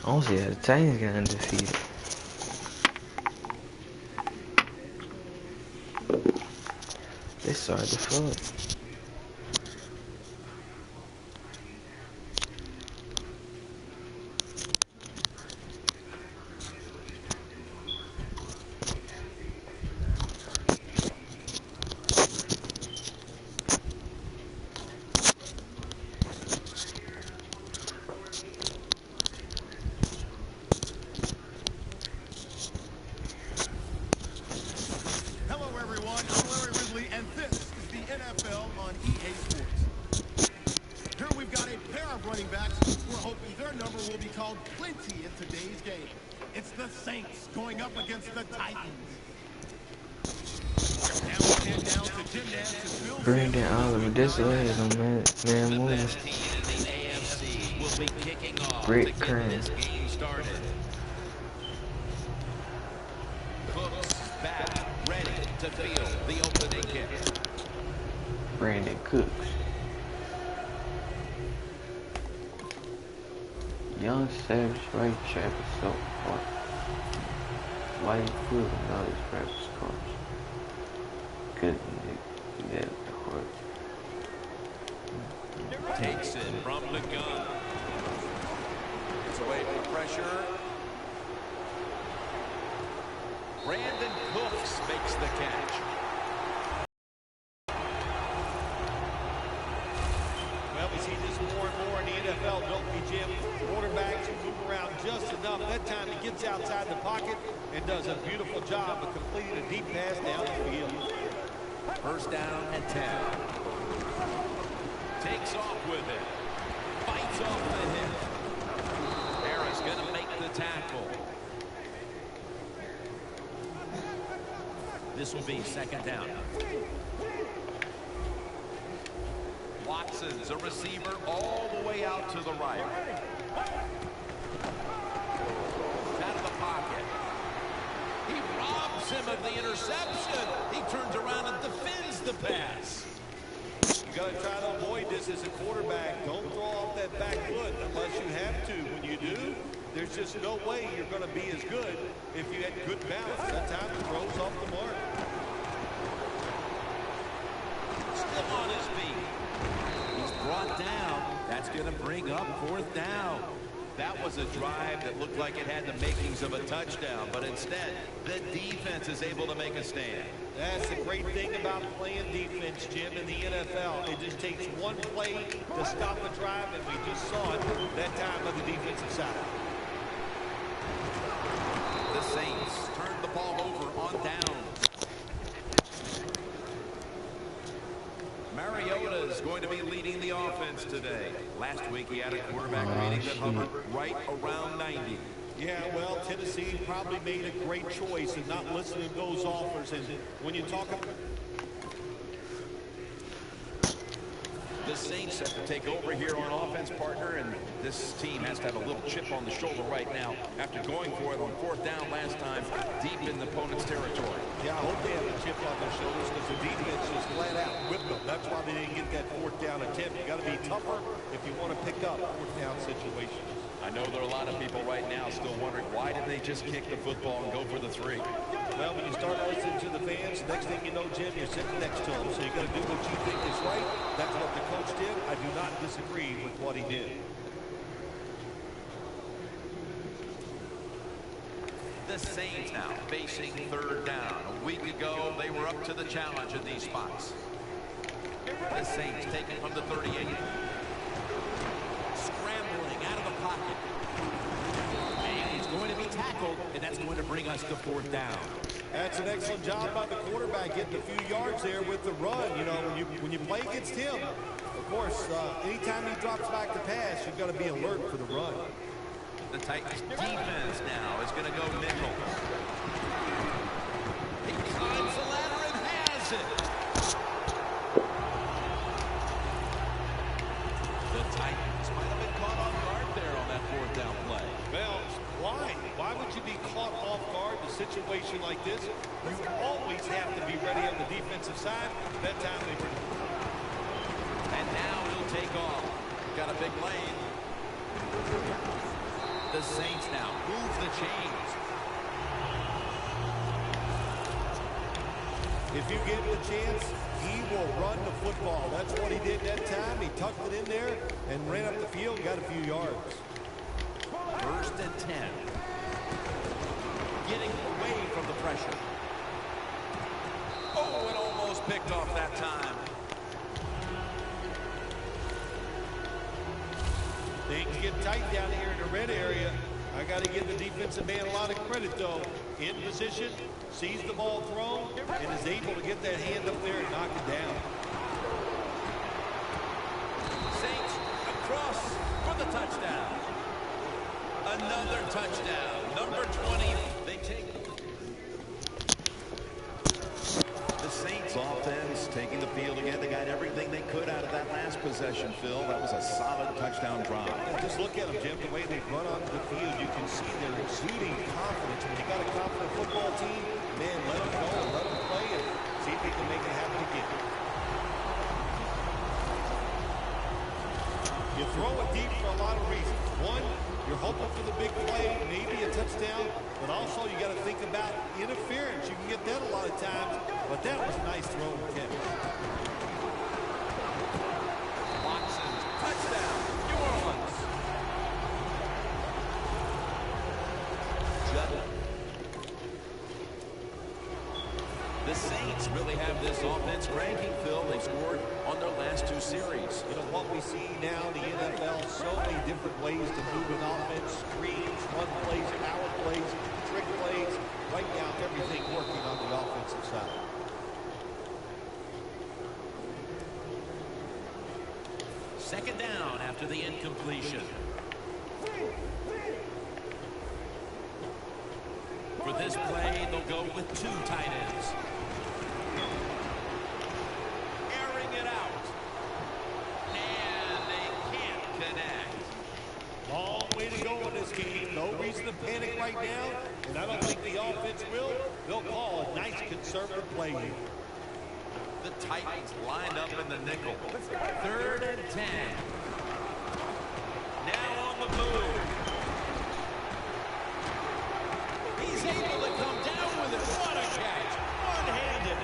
I don't see how the Titans got undefeated. They started the fuck. Hello, everyone. I'm Larry Ridley, and this is the NFL on EA Sports. Here we've got a pair of running backs. We're hoping their number will be called plenty in today's game. It's the Saints going up against the Titans. Now we head down to Jim Nance and Phil Brandon Oliver, this way on man The moving. best team in the AFC will be kicking off Rick to get Kern. this game started. Cooks back, ready to field the opening kick. Brandon Cooks. Young Savage right trap is so hard. Why you feel about his practice cars? Good nigga. Yeah, the heart. Takes it from the gun. Gets away from pressure. Brandon Cooks makes the catch. Well, we see this more and more in the NFL, don't we, Jim? Quarterbacks who move around just enough. That time he gets outside the pocket and does a beautiful job of completing a deep pass down the field. First down and 10. Takes off with it. Fights off the hit. Harris going to make the tackle. This will be second down. Watson's a receiver all the way out to the right. Out of the pocket. He robs him of the interception. He turns around and defends the pass. You got to try to avoid this as a quarterback. Don't throw off that back foot unless you have to. When you do, there's just no way you're going to be as good if you had good balance. That time it throws off the mark. Still on his feet. He's brought down. That's going to bring up fourth down. That was a drive that looked like it had the makings of a touchdown, but instead, the defense is able to make a stand. That's the great thing about playing defense, Jim, in the NFL. It just takes one play to stop a drive, and we just saw it that time on the defensive side. The Saints turn the ball over on downs. Mariota is going to be leading the offense today. Last week he had a quarterback rating that hovered right around 90. Yeah, well, Tennessee probably made a great choice in not listening to those offers. And when you talk about the Saints have to take over here on offense, partner, and this team has to have a little chip on the shoulder right now after going for it on fourth down last time deep in the opponent's territory. Yeah, I hope they have a chip on their shoulders because the defense just flat out whipped them. That's why they didn't get that fourth down attempt. You got to be tougher if you want to pick up fourth down situations. I know there are a lot of people right now still wondering why did they just kick the football and go for the three? Well, when you start listening to the fans, next thing you know, Jim, you're sitting next to them. So you got to do what you think is right. That's what the coach did. I do not disagree with what he did. The Saints now facing third down. A week ago, they were up to the challenge in these spots. The Saints taken from the 38. Scrambling out of the pocket. And he's going to be tackled, and that's going to bring us to fourth down. That's an excellent job by the quarterback getting a few yards there with the run. You know, when you play against him, of course, anytime he drops back to pass, you've got to be alert for the run. The Titans defense now is going to go nickel. He climbs the ladder and has it. The Titans might have been caught off guard there on that fourth down play. Well, why? Why would you be caught off guard in a situation like this? You always have to be ready on the defensive side. That time they were. And now he'll take off. Got a big lane. The The Saints now move the chains. If you give him a chance, he will run the football. That's what he did that time. He tucked it in there and ran up the field and got a few yards. 1st and 10. Getting away from the pressure. Oh, it almost picked off that time. Things get tight down here in the red area. I got to give the defensive man a lot of credit, though. In position, sees the ball thrown, and is able to get that hand up there and knock it down. Saints across for the touchdown. Another touchdown. Number 20. They take the Saints offense taking the field again. They got everything they could out of that last possession, Phil. That was a solid touchdown drive. Just look at them, Jim. The way they run onto the field, you can see they're exuding confidence. When you got a confident football team, man, let them go and let them play and see if they can make it happen again. You throw it deep for a lot of reasons. One, you're hoping for the big play, maybe a touchdown, but also you got to think about interference. You can get that a lot of times, but that was a nice throw, Kevin. Watson, touchdown, New Orleans. Judd. The Saints really have this offense cranking, Phil. They scored on their last 2 series. You know what we see now in the NFL, so many different ways to move an offense, screens, run plays, power plays, trick plays. Right now, everything working on the offensive side. Second down after the incompletion. For this play, they'll go with 2 tight ends. Airing it out. And they can't connect. Long way to go in this game. No reason to panic right now, and I don't think the offense will. They'll call a nice conservative play here. The Titans lined up in the nickel. 3rd and 10. Now on the move. He's able to come down with it. What a catch. One-handed.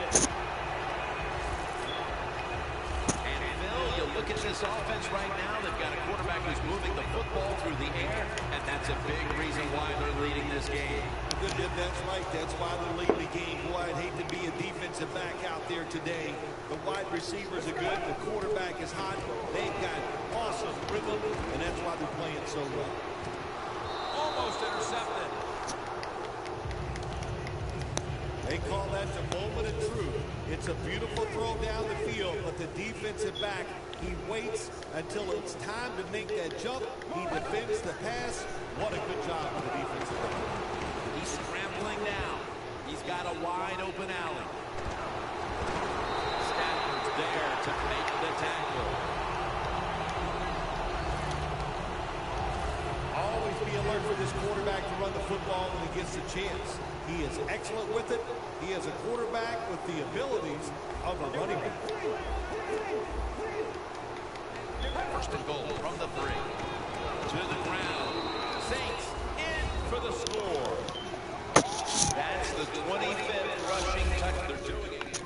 And Phil, you look at this offense right now. They've got a quarterback who's moving the football through the air, and that's a big reason why they're leading this game. That's right. That's why they're leading the game. Boy, I'd hate to be a defensive back out there today. The wide receivers are good. The quarterback is hot. They've got awesome rhythm, and that's why they're playing so well. Almost intercepted. They call that the moment of truth. It's a beautiful throw down the field, but the defensive back, he waits until it's time to make that jump. He defends the pass. What a good job for the defensive back. He's scrambling now. He's got a wide open alley. Stafford's there to make the tackle. Always be alert for this quarterback to run the football when he gets a chance. He is excellent with it. He is a quarterback with the abilities of a running back. 1st and goal from the 3. To the ground. Saints in for the score. That's the 25th rushing touch. They're doing it.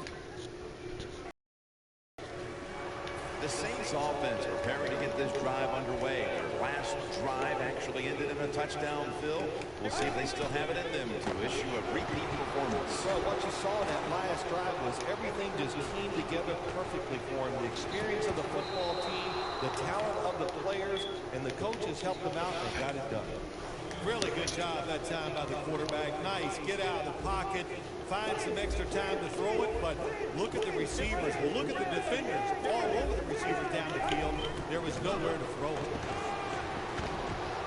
The Saints offense preparing to get this drive underway. Their last drive actually ended in a touchdown, Phil. We'll see if they still have it in them to issue a repeat performance. Well, what you saw in that last drive was everything just came together perfectly for him. The experience of the football team, the talent of the players, and the coaches helped them out and got it done. Really good job that time by the quarterback. Nice. Get out of the pocket. Find some extra time to throw it, but look at the receivers. Well, look at the defenders all over the receivers down the field. There was nowhere to throw it.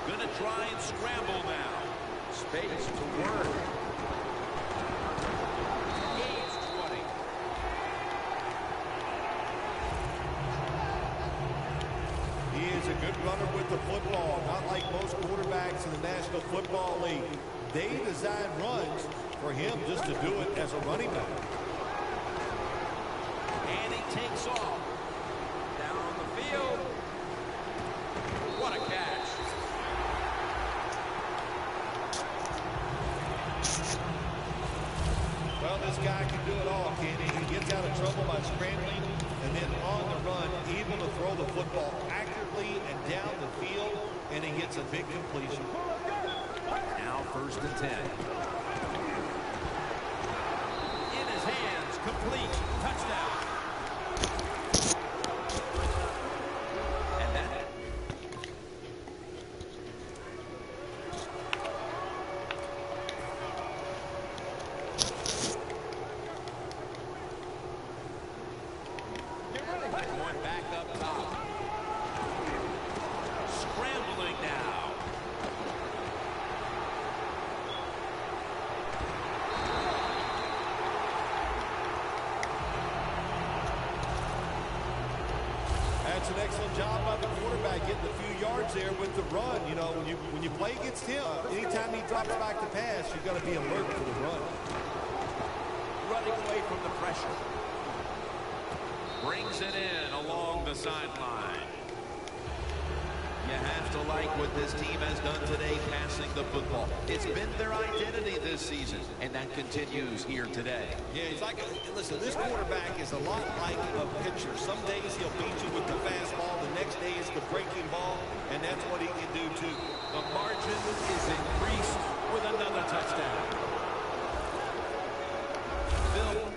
Gonna try and scramble now. Space to work. Gains 20. He is a good runner with the football, not like most quarterbacks in the National Football League. They design runs for him just to do it as a running back. And he takes off. Down on the field. What a catch. do it all, Kenny. He gets out of trouble by scrambling, and then on the run, able to throw the football accurately and down the field, and he gets a big completion. Now 1st and 10. In his hands, complete, touchdown. And that. Going back up top. Scrambling now. That's an excellent job by the quarterback, getting a few yards there with the run. You know, when you play against him, anytime he drops back to pass, you've got to be alert for the run. Running away from the pressure. Brings it in along the sideline. You have to like what this team has done today passing the football. It's been their identity this season, and that continues here today. Yeah, he's like, listen, this quarterback is a lot like a pitcher. Some days he'll beat you with the fastball. The next day is the breaking ball, and that's what he can do too. The margin is increased with another touchdown. Bill.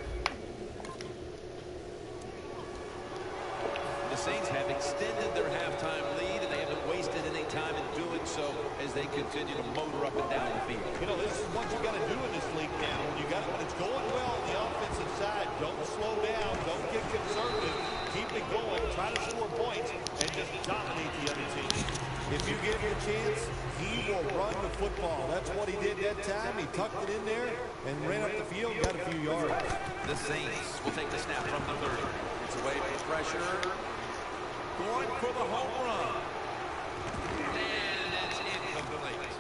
The Saints have extended their halftime lead, and they haven't wasted any time in doing so as they continue to motor up and down the field. You know, this is what you got to do in this league now. When it's going well on the offensive side, don't slow down, don't get conservative, keep it going, try to score points, and just dominate the other team. If you give him a chance, he will run the football. That's what he did that time. He tucked it in there and ran up the field, got a few yards. The Saints will take the snap from the 30. It's away from pressure. Going for the home run. And it's incomplete.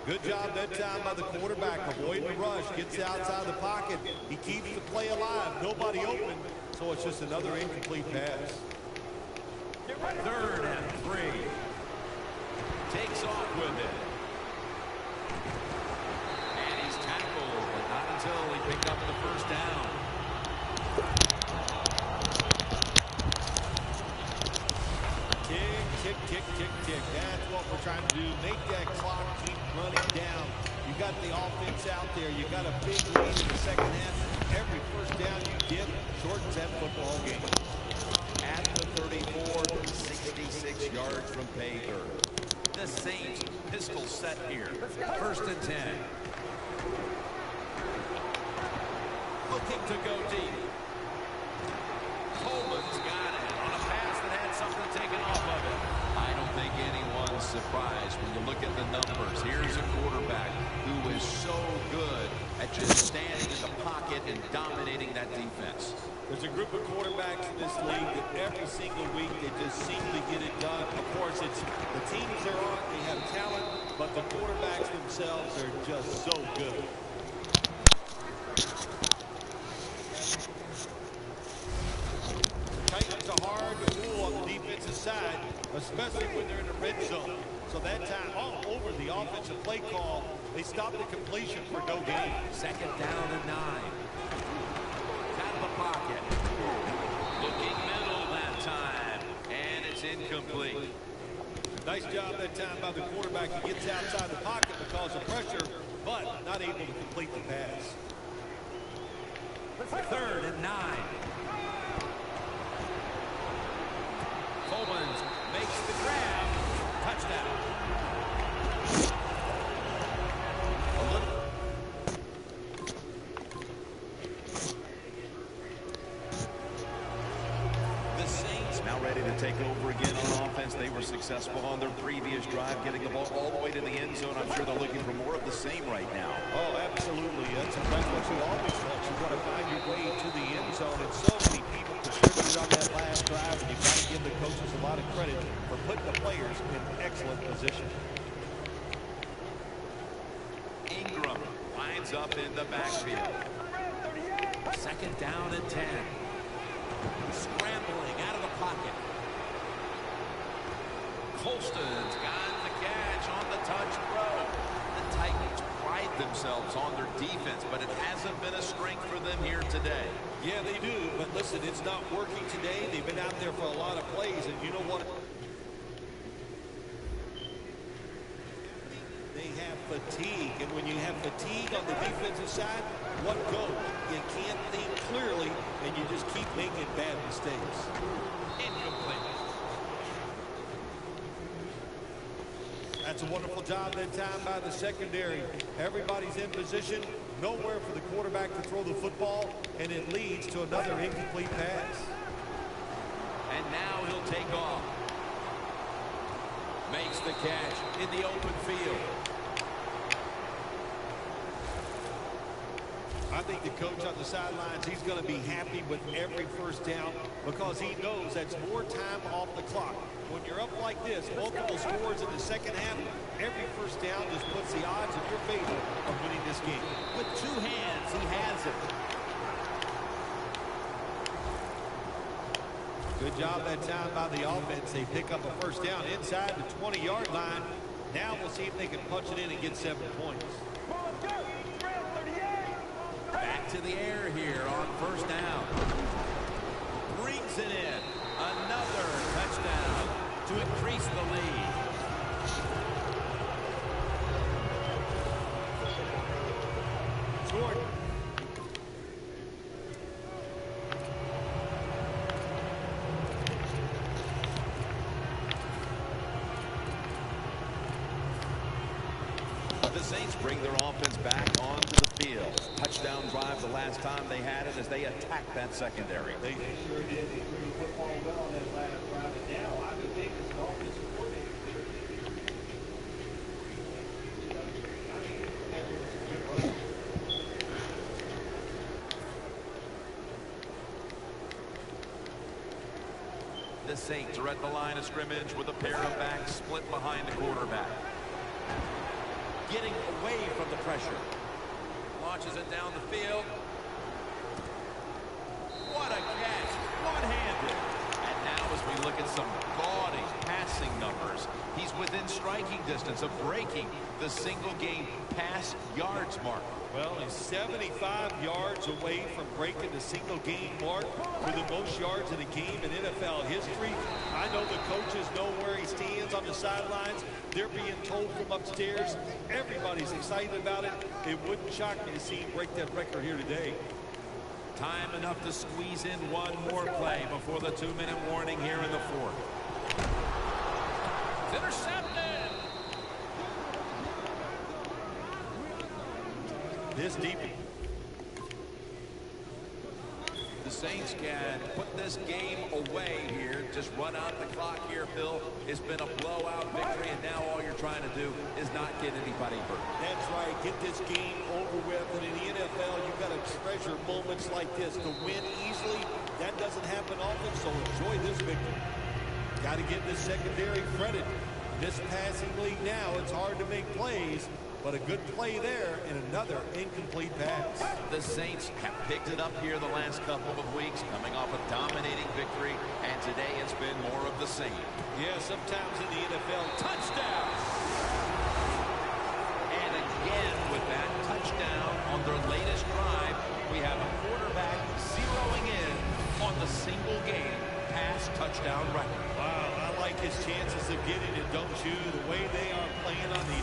Good job that time by the quarterback, avoiding the rush, gets outside the pocket. He keeps the play alive. Nobody open, so it's just another incomplete pass. 3rd and 3. Takes off with it. And he's tackled, but not until he picked up the 1st down. Tick, tick, tick, tick. That's what we're trying to do. Make that clock keep running down. You got the offense out there. You got a big lead in the second half. Every 1st down you get shortens that football game. At the 34, 66 yards from pay dirt. The Saints pistol set here. 1st and 10. Looking to go deep. Coleman's got it on a pass that had something taken off of it. I don't think anyone's surprised when you look at the numbers. Here's a quarterback who is so good at just standing in the pocket and dominating that defense. There's a group of quarterbacks in this league that every single week they just seem to get it done. Of course, it's the teams they're on, they have talent, but the quarterbacks themselves are just so good. Titans are hard to fool on the defensive side, especially when they're in the red zone. So that time, all over the offensive play call, they stopped the completion for no gain. 2nd down and 9. Out of the pocket. Looking middle that time. And it's incomplete. Nice job that time by the quarterback. He gets outside the pocket because of pressure, but not able to complete the pass. 3rd and 9. Coleman makes the grab. Touchdown. The Saints now ready to take over again on offense. They were successful on their previous drive, getting the ball all the way to the end zone. I'm sure they're looking for more of the same right now. Oh, absolutely. That's what you always want. You want to find your way to the end zone, and so many people contributed on that last drive, and you've got to give the coaches a lot of credit for putting the players in excellent position. Ingram lines up in the backfield. 2nd down and 10. Scrambling out of the pocket. Colston's got the catch on the touch throw. The Titans pride themselves on their defense, but it hasn't been a strength for them here today. Yeah, they do. But listen, it's not working today. They've been out there for a lot of plays, and you know what? They have fatigue, and when you have fatigue on the defensive side, what goes? You can't think clearly, and you just keep making bad mistakes. Incomplete. That's a wonderful job that time by the secondary. Everybody's in position, nowhere for the quarterback to throw the football, and it leads to another incomplete pass. And now he'll take off. Makes the catch in the open field. I think the coach on the sidelines, he's going to be happy with every first down because he knows that's more time off the clock. When you're up like this, multiple scores in the second half, every first down just puts the odds in your favor of winning this game. With two hands, he has it. Good job that time by the offense. They pick up a first down inside the 20-yard line. Now we'll see if they can punch it in and get 7 points. Back to the air here on first down. Brings it in. Another touchdown to increase the lead. Jordan. The Saints bring their offense back onto the field. Touchdown drive the last time they had it as they attack that secondary. They sure did. They threw the football well on that last drive. And now I would think it's an offensive coordinator. The Saints are at the line of scrimmage with a pair of backs split behind the quarterback. Getting away from the pressure. Launches it down the field. What a catch. One-handed. And now as we look at some gaudy passing numbers, he's within striking distance of breaking the single-game pass yards mark. Well, he's 75 yards away from breaking the single-game mark for the most yards in a game in NFL history. I know the coaches know where he stands on the sidelines. They're being told from upstairs. Everybody's excited about it. It wouldn't shock me to see him break that record here today. Time enough to squeeze in one more play before the 2-minute warning here in the fourth. It's intercepted. This deep. The Saints can put this game away here. Just run out the clock here, Phil. It's been a blowout victory, and now all you're trying to do is not get anybody hurt. That's right. Get this game over with. And in the NFL, you've got to treasure moments like this. To win easily, that doesn't happen often, so enjoy this victory. Got to get this secondary credit. This passing league now, it's hard to make plays. But a good play there and another incomplete pass. The Saints have picked it up here the last couple of weeks, coming off a dominating victory, and today it's been more of the same. Yeah, sometimes in the NFL, Touchdown! And again with that touchdown on their latest drive, we have a quarterback zeroing in on the single game pass touchdown record. wow, I like his chances of getting it, don't you? The way they are playing on the...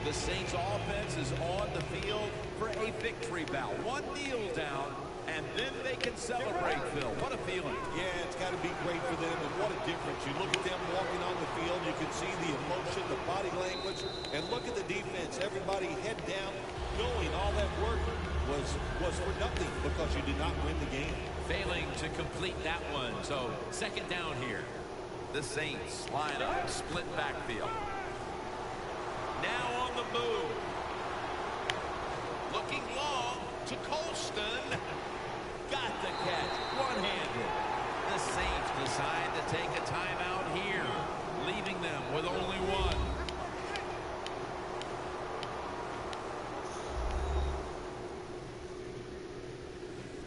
The Saints offense is on the field for a victory bout. One kneel down, and then they can celebrate, Phil. What a feeling. Yeah, it's got to be great for them, and what a difference. You look at them walking on the field, you can see the emotion, the body language, and look at the defense. Everybody head down, knowing all that work was for nothing because you did not win the game. Failing to complete that one, so second down here. The Saints line up, split backfield. Now on the move. Looking long to Colston. Got the catch, one-handed. The Saints decide to take a timeout here, leaving them with only one.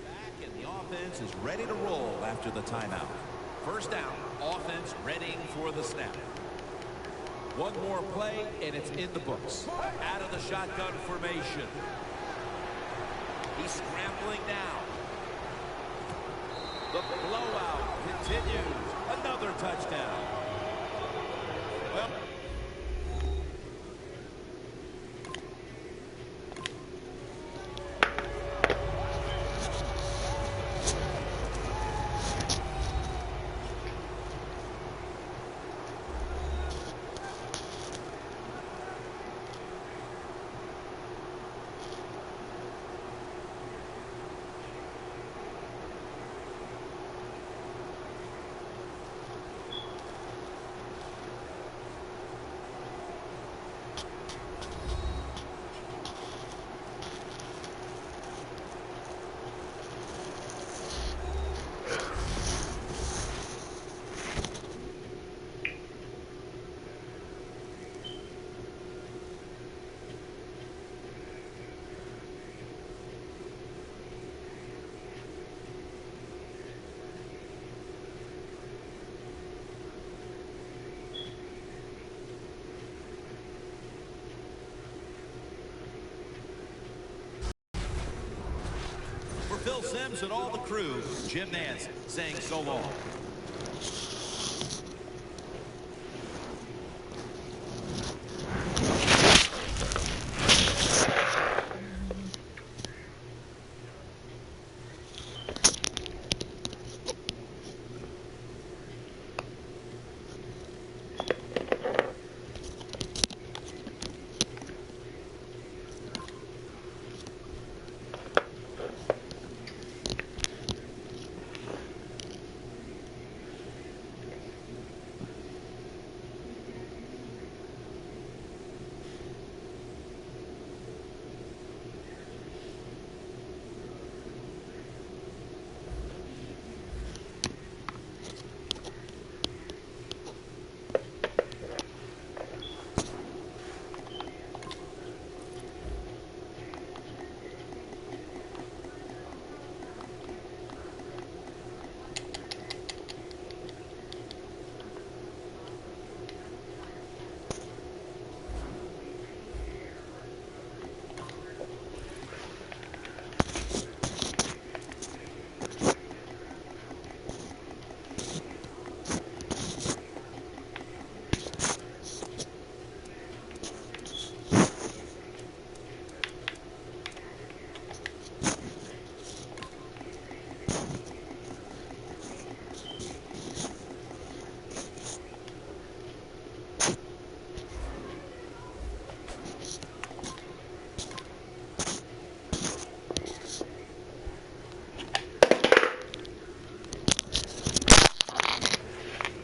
Back and the offense is ready to roll after the timeout. First down, offense readying for the snap. One more play, and it's in the books. Out of the shotgun formation. He's scrambling now. The blowout continues. Another touchdown. Well, for Phil Simms and all the crew, Jim Nance saying so long.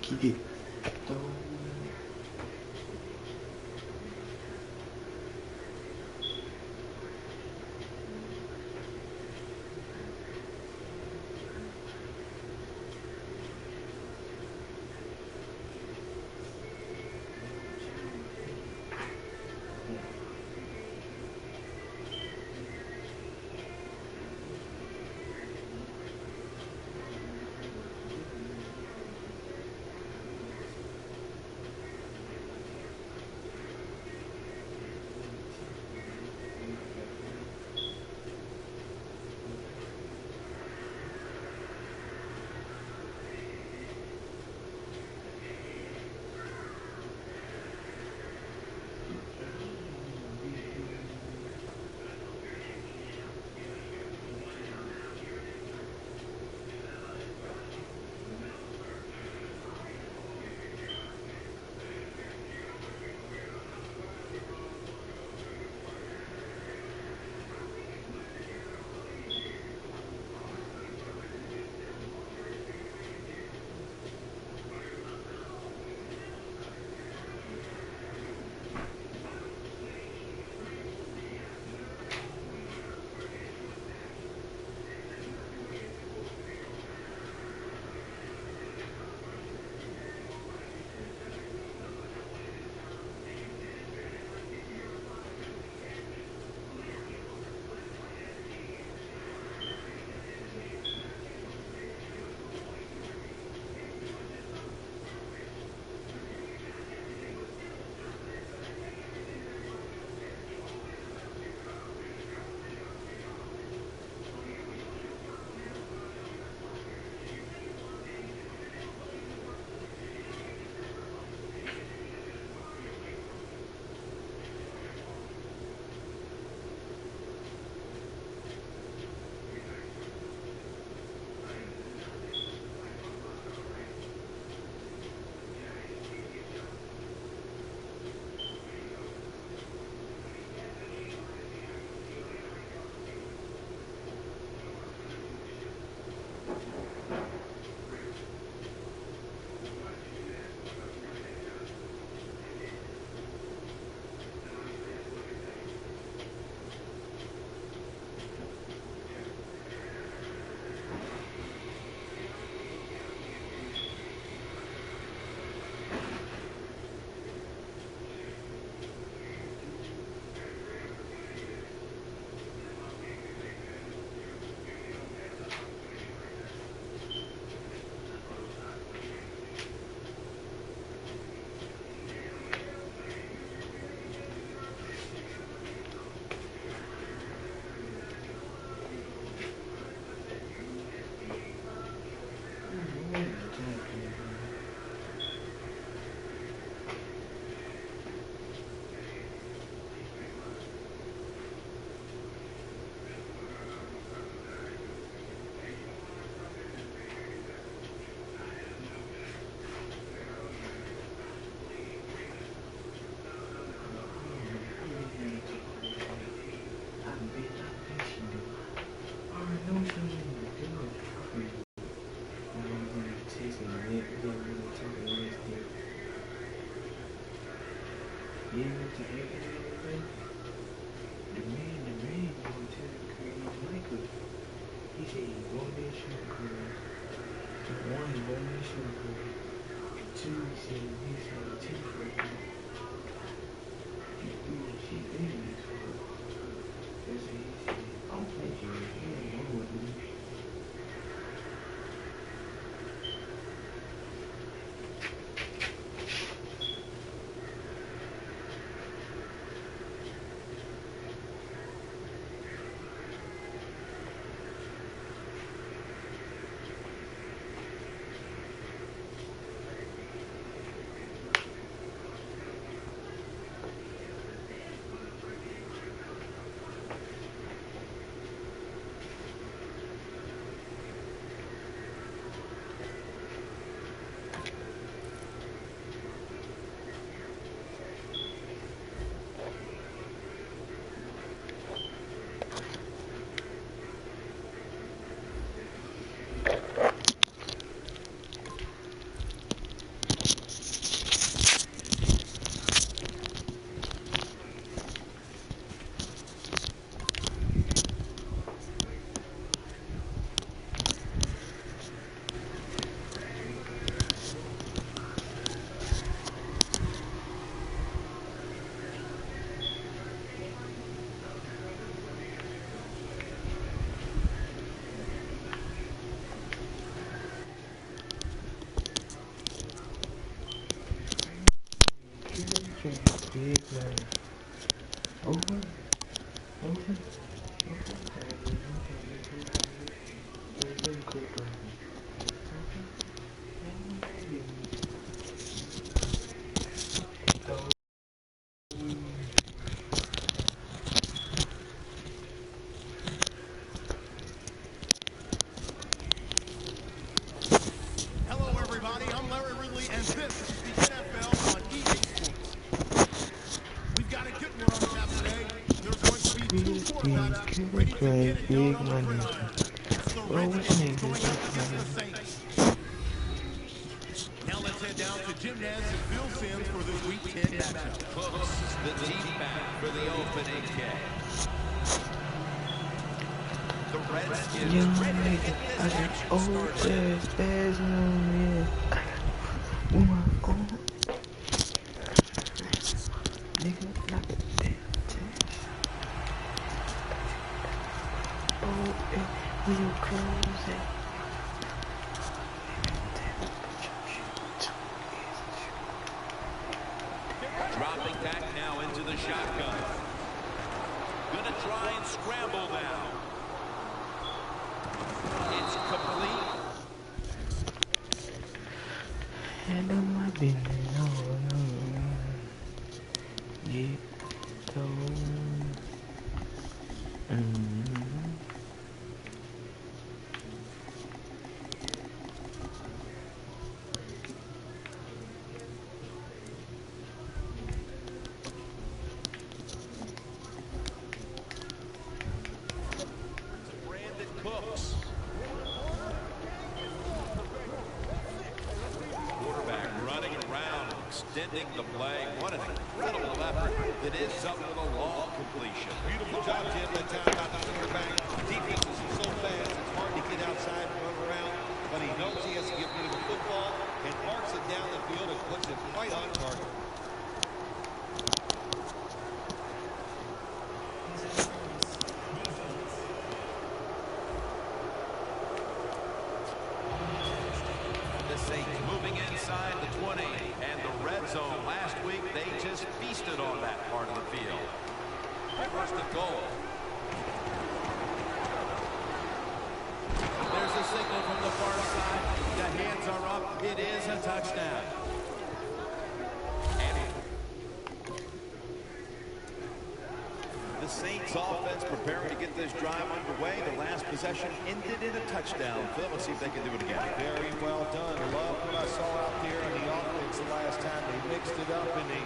Keep it. Yeah, to everything. The man going to tell Michael. He said he going to shoot career. One, he going to shoot career. Two, he said two for him. She thinks for him. That's what he said. I'm thinking, he ain't going with me. Big man. Over. Hello, everybody. I'm Larry Ridley, and this is the NFL on EA Sports. We've got a good one on tap today. There's going to be two quarterbacks ready to get it done on the gridiron. It's the Redskins going up against the Saints. Now let's head down to Jim Nantz and Phil Simms for this Week 10 matchup. Close, the deep back for the opening kick. The Redskins ready to get this action started. There's no oh my god. Nigga, like a damn text. Oh, when you close it. Dropping back now into the shotgun. Gonna try and scramble now. It's complete. And on my business, no. Yeah, so. Cooks. Quarterback running around, extending the play. What an incredible effort that ends up with a long completion. Beautiful job, Jim, that time about the quarterback. Defense is so fast, it's hard to get outside and run around, but he knows he has to get rid of the football and marks it down the field and puts it right on target. Saints moving inside the 20 and the red zone. Last week they just feasted on that part of the field. First and goal. There's a signal from the far side. The hands are up. It is a touchdown. The Saints offense preparing to get this drive underway. The last possession ended in a touchdown. Phil, let's see if they can do it again. Very well done. Love what I saw out there on the offense the last time. They mixed it up and they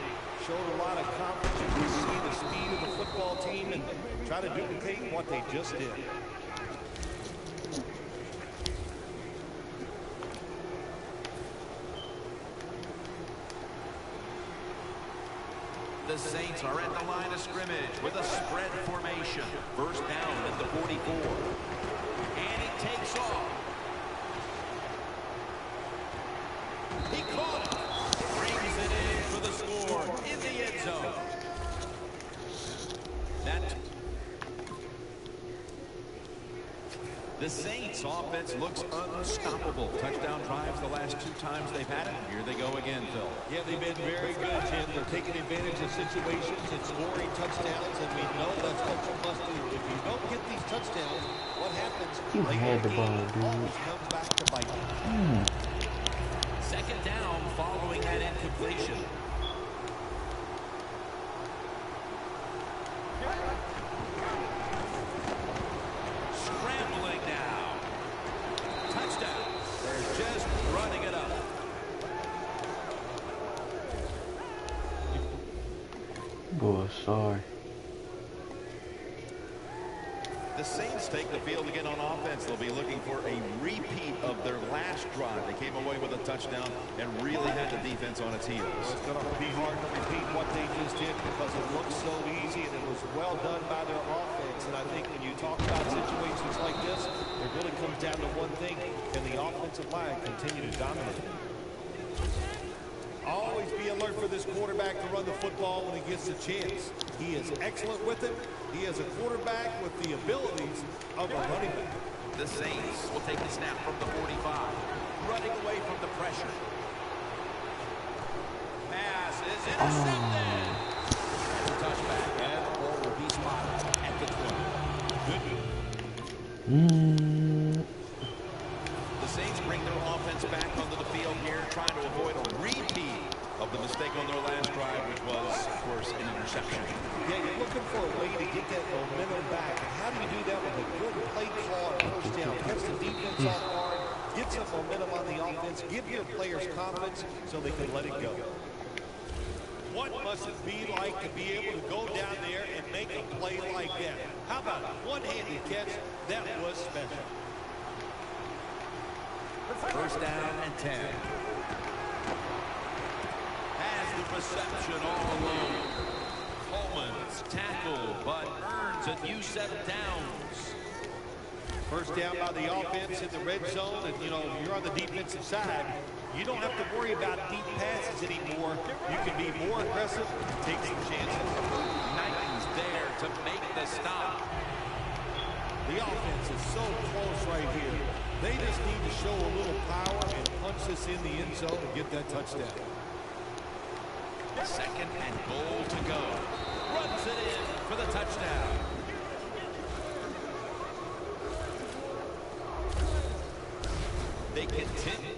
showed a lot of confidence. You can see the speed of the football team and try to duplicate what they just did. The Saints are at the line of scrimmage with a spread formation. First down at the 44. And he takes off. He caught it. Brings it in for the score in the end zone. The Saints offense looks unstoppable. Touchdown drives the last 2 times they've had it. Here they go again, Phil. Yeah, they've been very good, Jim. They're taking advantage of situations and scoring touchdowns, and we know that's what you must do. If you don't get these touchdowns, what happens? You had the ball, dude. Always comes back to bite you. Second down following that incompletion. Scrambling now. Touchdown. They're just running it up. Boy, sorry. The Saints take the field again on offense. They'll be looking for a repeat of their last drive. They came away with a touchdown and really had the defense on its heels. It's going to be hard to repeat what they just did because it looked so easy and it was well done by their offense. And I think when you talk about situations like this, it really comes down to one thing. Can the offensive line continue to dominate? Always be alert for this quarterback to run the football when he gets a chance. He is excellent with it. He is a quarterback with the abilities of a running back. The Saints will take the snap from the 45, running away from the pressure. Pass is intercepted. And the touchback, and the ball will be spotted at the 20. The Saints bring their offense back onto the field here, trying to avoid a repeat of the mistake on their last drive, which was, of course, an interception. Yeah, you're looking for a way to get that momentum back. And how do you do that with a good play call and first down? Catch the defense off guard, get some momentum on the offense, give your players confidence so they can let it go. What must it be like to be able to go down there and make a play like that? How about a one-handed catch? That was special. First down and 10. Has the reception all alone. Coleman's tackle, but earns a new set of downs. First down by the offense in the red zone, and, you know, you're on the defensive side. You don't have to worry about deep passes anymore. You can be more aggressive, take some chances. Knighton's there to make the stop. The offense is so close right here. They just need to show a little power and punch this in the end zone and get that touchdown. Second and goal to go. Runs it in for the touchdown. They continue.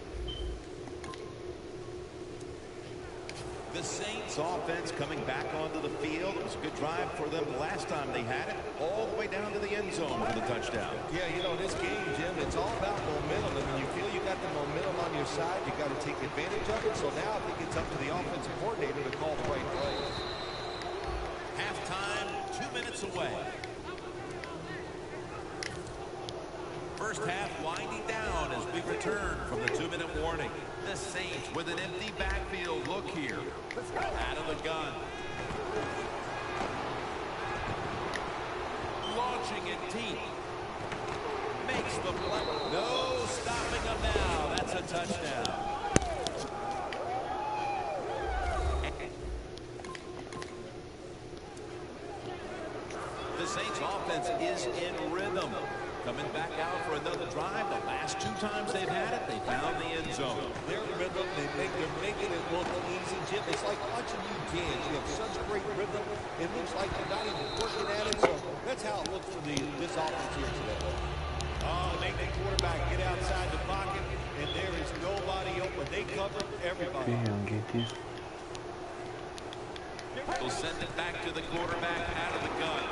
The Saints offense coming back onto the field. It was a good drive for them the last time they had it, all the way down to the end zone for the touchdown. Yeah, you know, this game, Jim, it's all about momentum. And when you feel you got the momentum on your side, you got to take advantage of it. So now I think it's up to the offensive coordinator to call the right play. Halftime, 2 minutes away. First half winding down as we return from the 2-minute warning. The Saints with an empty backfield look here. Out of the gun. Launching it deep. Makes the play. No stopping them now. That's a touchdown. The Saints offense is in rhythm. Coming back out for another drive. The last 2 times they've had it, they found the end zone. Their rhythm, they're making it look easy, Jim. It's like watching you dance. You have such great rhythm. It looks like you're not even working at it. So that's how it looks for this offense here today. Oh, they make the quarterback get outside the pocket, and there is nobody open. They cover everybody. Damn, get this. They'll send it back to the quarterback out of the gun.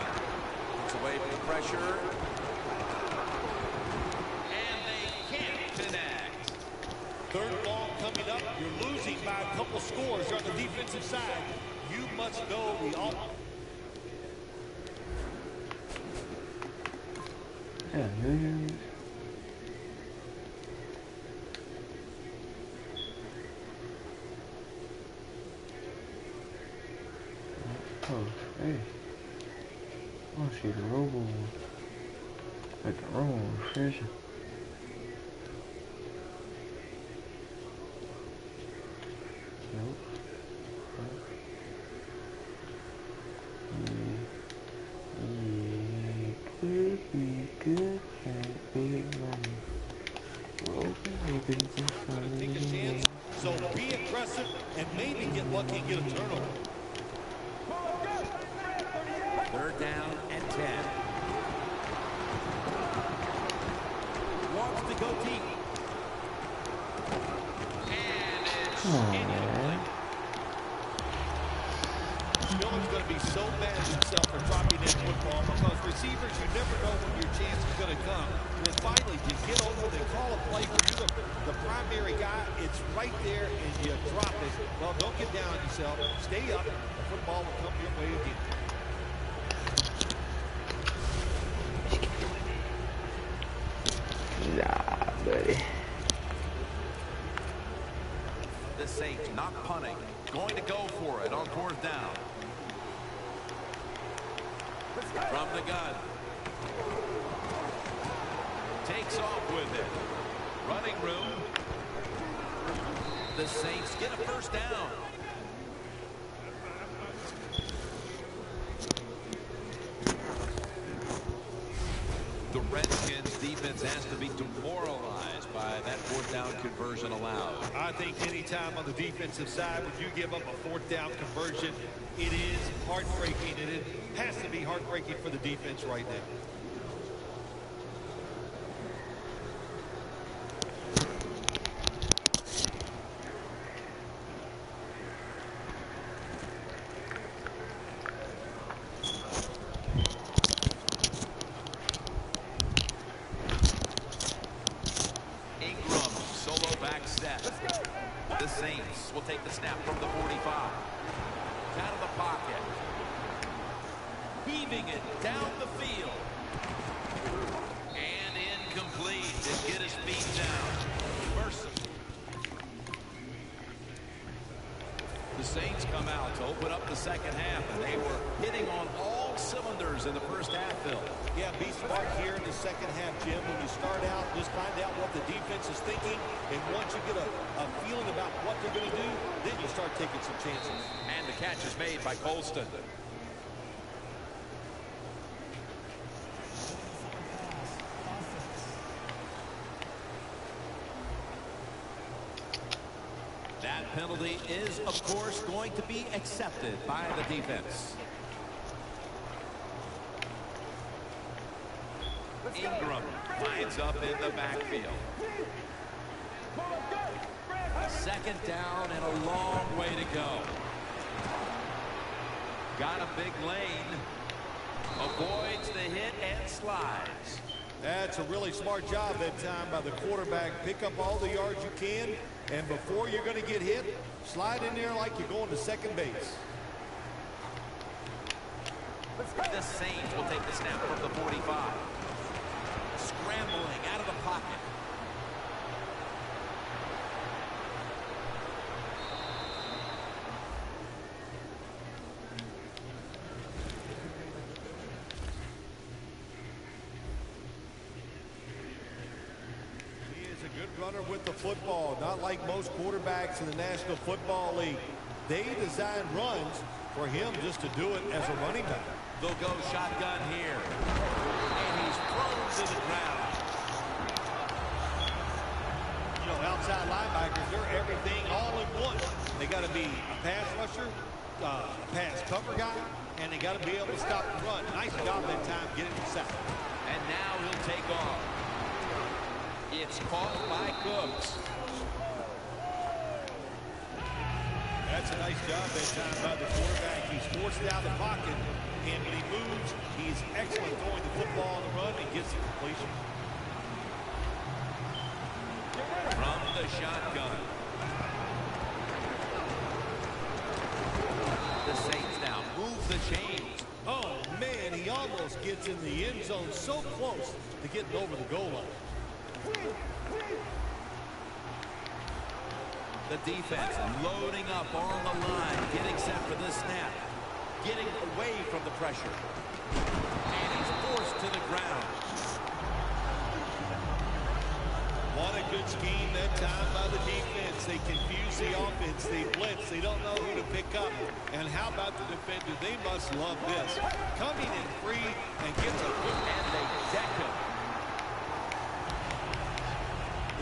Gets away from the pressure. Third long coming up. You're losing by a couple scores on the defensive side. You must know the offense. Yeah, yeah. Oh, hey. Oh, she the robo. Like the robo fishing. Nope. Yeah, could be good and big money. Gonna take a chance, so be aggressive and maybe get lucky and get a turnover. 3rd down and 10. Wants to go deep. And it's incomplete. Miller's going to be so mad at himself for dropping that football because receivers, you never know when your chance is going to come. And then finally, you get over, they call a play for you, the primary guy. It's right there, and you drop it. Well, don't get down on yourself. Stay up. The football will come your way again. Nah, buddy. The Saints not punting. Going to go for it on 4th down. From the gun. Takes off with it. Running room. The Saints get a 1st down. The Redskins defense has to be demoralized by that 4th down conversion allowed. I think anytime on the defensive side when you give up a 4th down conversion, it is heartbreaking, and it has to be heartbreaking for the defense right now. The Saints will take the snap from the 45. Out of the pocket. Heaving it down the field. And incomplete to get his feet down. Mercer. The Saints come out to open up the 2nd half, and they were hitting on all cylinders in the 1st half, Phil. Yeah, be smart here in the 2nd half, Jim. When you start out, just find out what the defense is thinking, and once you get a feeling about what they're going to do, then you start taking some chances. And the catch is made by Colston. That penalty is, of course, going to be accepted by the defense. Ingram lines up in the backfield. 2nd down and a long way to go. Got a big lane. Avoids the hit and slides. That's a really smart job that time by the quarterback. Pick up all the yards you can, and before you're going to get hit, slide in there like you're going to second base. The Saints will take the snap from the 45. Scrambling out of the pocket. He is a good runner with the football, not like most quarterbacks in the National Football League. They design runs for him just to do it as a running back. They'll go shotgun here. And he's thrown to the ground. You know, outside linebackers, they're everything all in one. They got to be a pass rusher, a pass cover guy, and they got to be able to stop the run. Nice job that time getting the sack. And now he'll take off. It's caught by Cooks. That's a nice job that time by the quarterback. He's forced out of the pocket, and when he moves, he's excellent throwing the football on the run and gets the completion. From the shotgun. The Saints now move the chains. Oh, man, he almost gets in the end zone, so close to getting over the goal line. The defense loading up on the line, getting set for this snap. getting away from the pressure. And he's forced to the ground. What a good scheme that time by the defense. They confuse the offense. They blitz. They don't know who to pick up. And how about the defender? They must love this. Coming in free and gets a quick. And they deck him.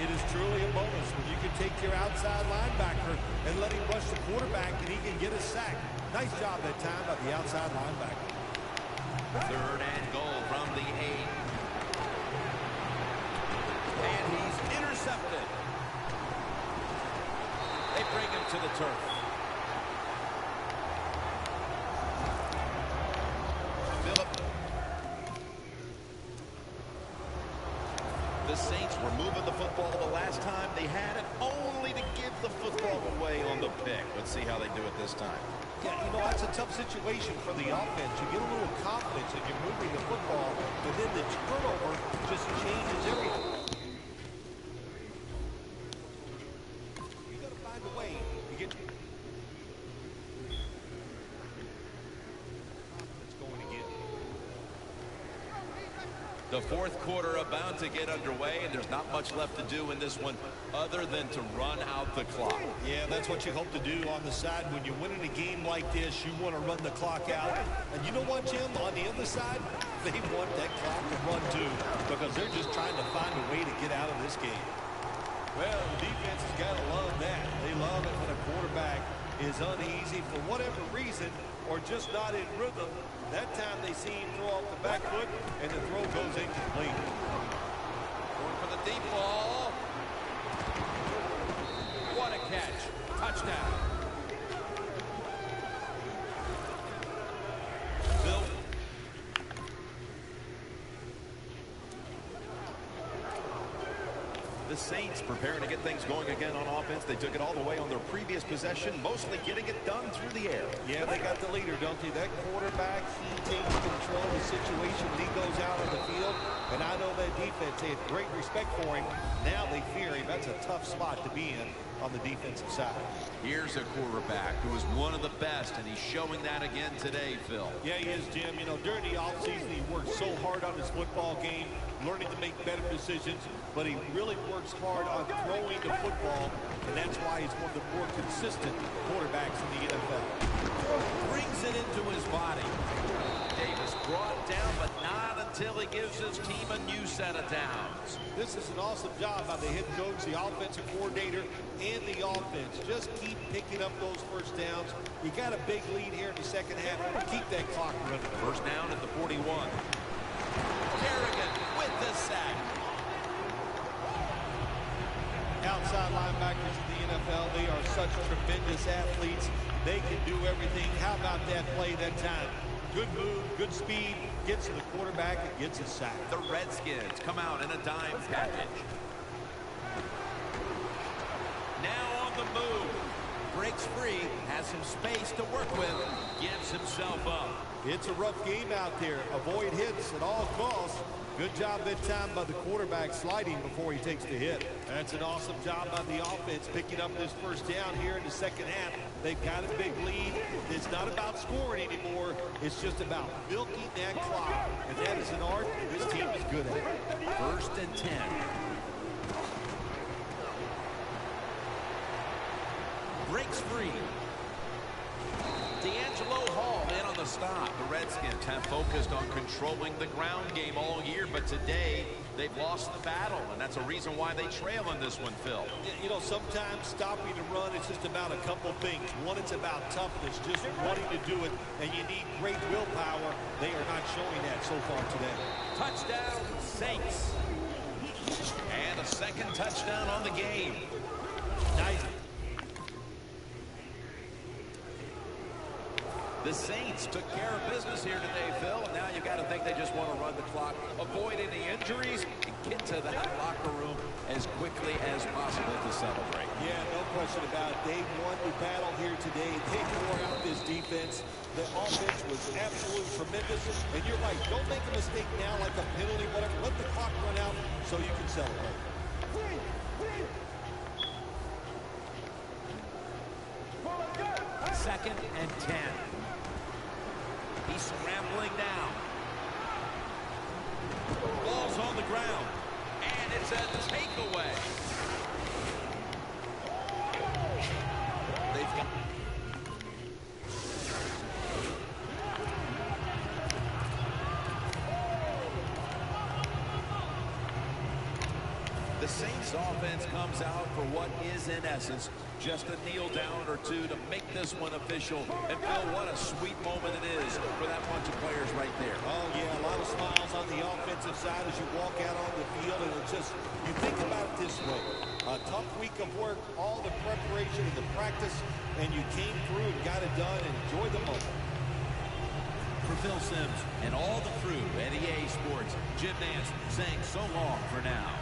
It is truly a bonus when you can take your outside linebacker and let him rush the quarterback and he can get a sack. Nice job that time by the outside linebacker. 3rd and goal from the 8. And he's intercepted. They bring him to the turf. Phillip. The Saints were moving the football the last time they had it, only to give the football away on the pick. Let's see how they do it this time. Yeah, you know, that's a tough situation for the offense. You get a little confidence and you're moving the football, but then the turnover just changes everything. You got to find a way to get confidence going again. The 4th quarter about to get underway, and there's not much left to do in this one other than to run out the clock. Yeah, that's what you hope to do on the side. When you're winning a game like this, you want to run the clock out. And you know what, Jim? On the other side, they want that clock to run too, because they're just trying to find a way to get out of this game. Well, the defense has got to love that. They love it when a quarterback is uneasy for whatever reason or just not in rhythm. That time they see him throw off the back foot, and the throw goes incomplete. Going for the deep ball. What a catch. Touchdown. Bill. The Saints preparing to get things going again on offense. They took it all the way on their previous possession, mostly getting it done through the air. Yeah, they got the leader, don't they? That quarterback, he takes control of the situation when he goes out on the field. And I know that defense, they had great respect for him. Now they fear him. That's a tough spot to be in on the defensive side. Here's a quarterback who is one of the best, and he's showing that again today, Phil. Yeah, he is, Jim. You know, during the offseason, he worked so hard on his football game, learning to make better decisions, but he really works hard on throwing the football, and that's why he's one of the more consistent quarterbacks in the NFL. Brings it into his body. Davis brought down, but not until he gives his team a new set of downs. This is an awesome job by the head coach, the offensive coordinator, and the offense. Just keep picking up those first downs. You got a big lead here in the second half. Keep that clock running. First down at the 41. Kerrigan with the sack. Outside linebackers in the NFL, they are such tremendous athletes. They can do everything. How about that play that time? Good move, good speed, gets to the quarterback and gets a sack. The Redskins come out in a dime package. Now on the move. Breaks free, has some space to work with, gives himself up. It's a rough game out there. Avoid hits at all costs. Good job that time by the quarterback sliding before he takes the hit. That's an awesome job by the offense picking up this first down here in the second half. They've got a big lead. It's not about scoring anymore. It's just about milking that clock. And that is an art this team is good at. First and 10. Breaks free. D'Angelo Hall in on the stop. The Redskins have focused on controlling the ground game all year, but today they've lost the battle, and that's a reason why they trail in this one, Phil. You know, sometimes stopping the run is just about a couple things. One, it's about toughness, just wanting to do it, and you need great willpower. They are not showing that so far today. Touchdown, Saints. And a second touchdown on the game. Nice. The Saints took care of business here today, Phil, and now you've got to think they just want to run the clock, avoid any injuries, and get to that locker room as quickly as possible to celebrate. Yeah, no question about it. They won the battle here today. They wore out this defense. The offense was absolutely tremendous. And you're right, don't make a mistake now like a penalty, whatever. Let the clock run out so you can celebrate. Second and 10. He's scrambling down. Ball's on the ground. And it's a takeaway. They've got... The Saints offense comes out for what is, in essence, just a kneel down or two to make this one official. And Phil, what a sweet moment it is for that bunch of players right there. Oh, yeah, a lot of smiles on the offensive side as you walk out on the field. And it's just, you think about it this way. A tough week of work, all the preparation and the practice, and you came through and got it done. Enjoy the moment. For Phil Simms and all the crew at EA Sports, Jim Nance saying so long for now.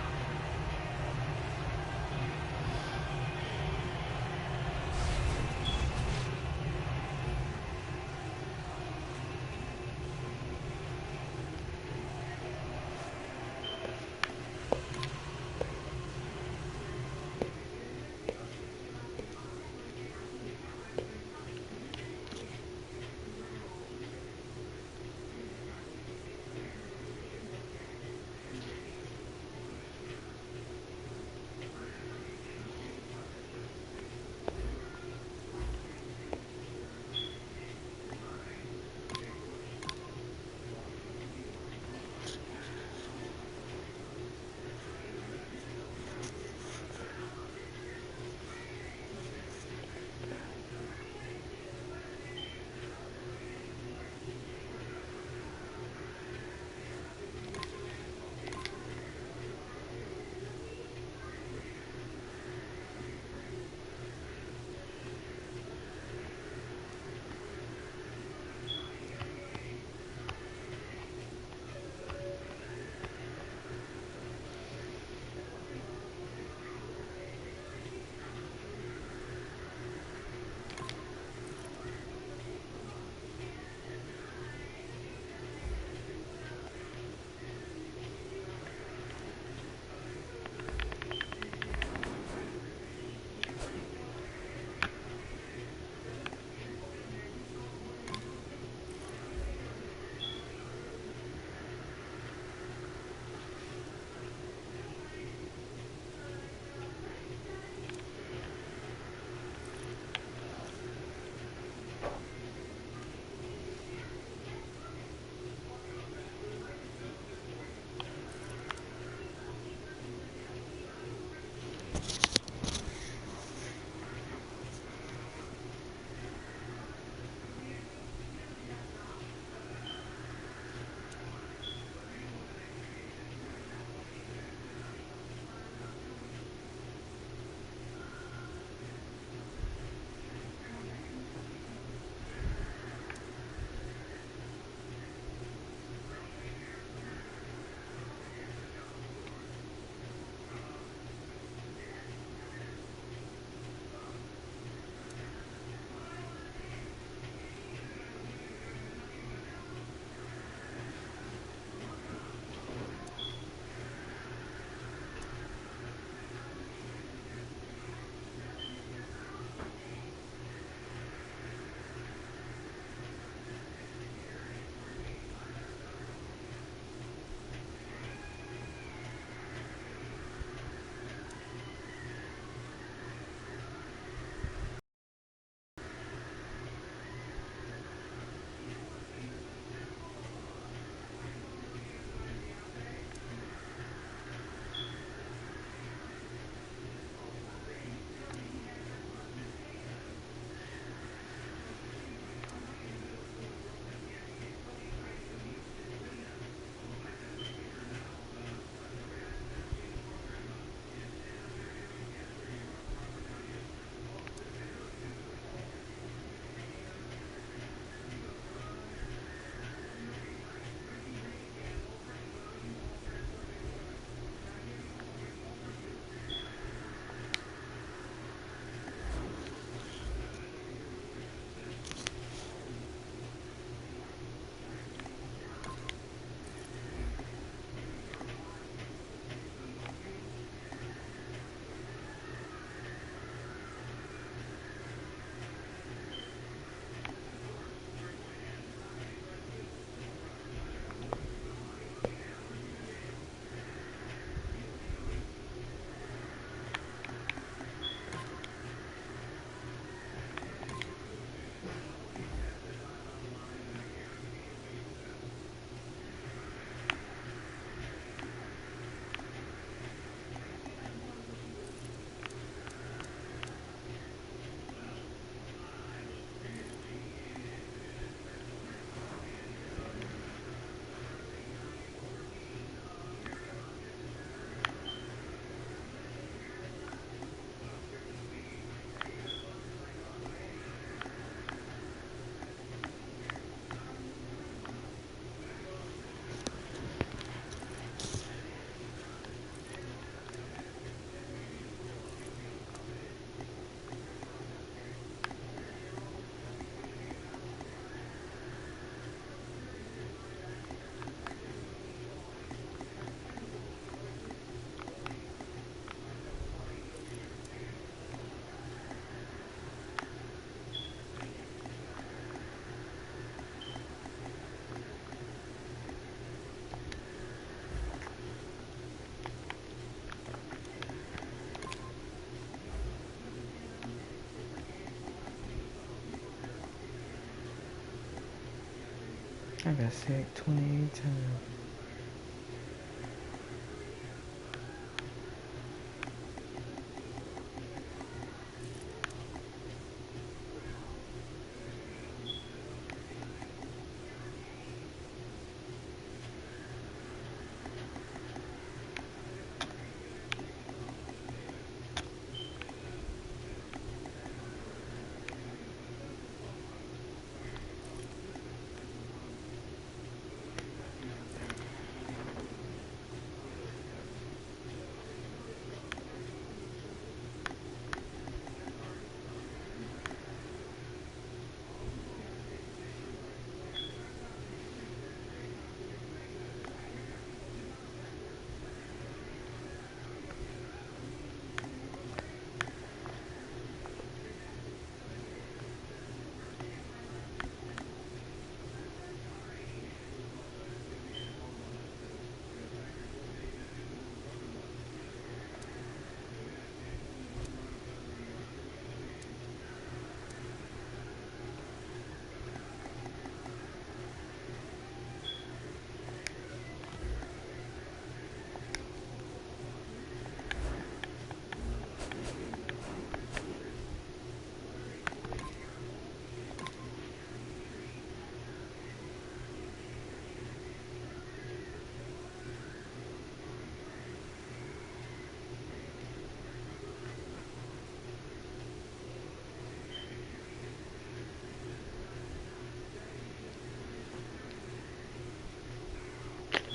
I got sacked 28 times.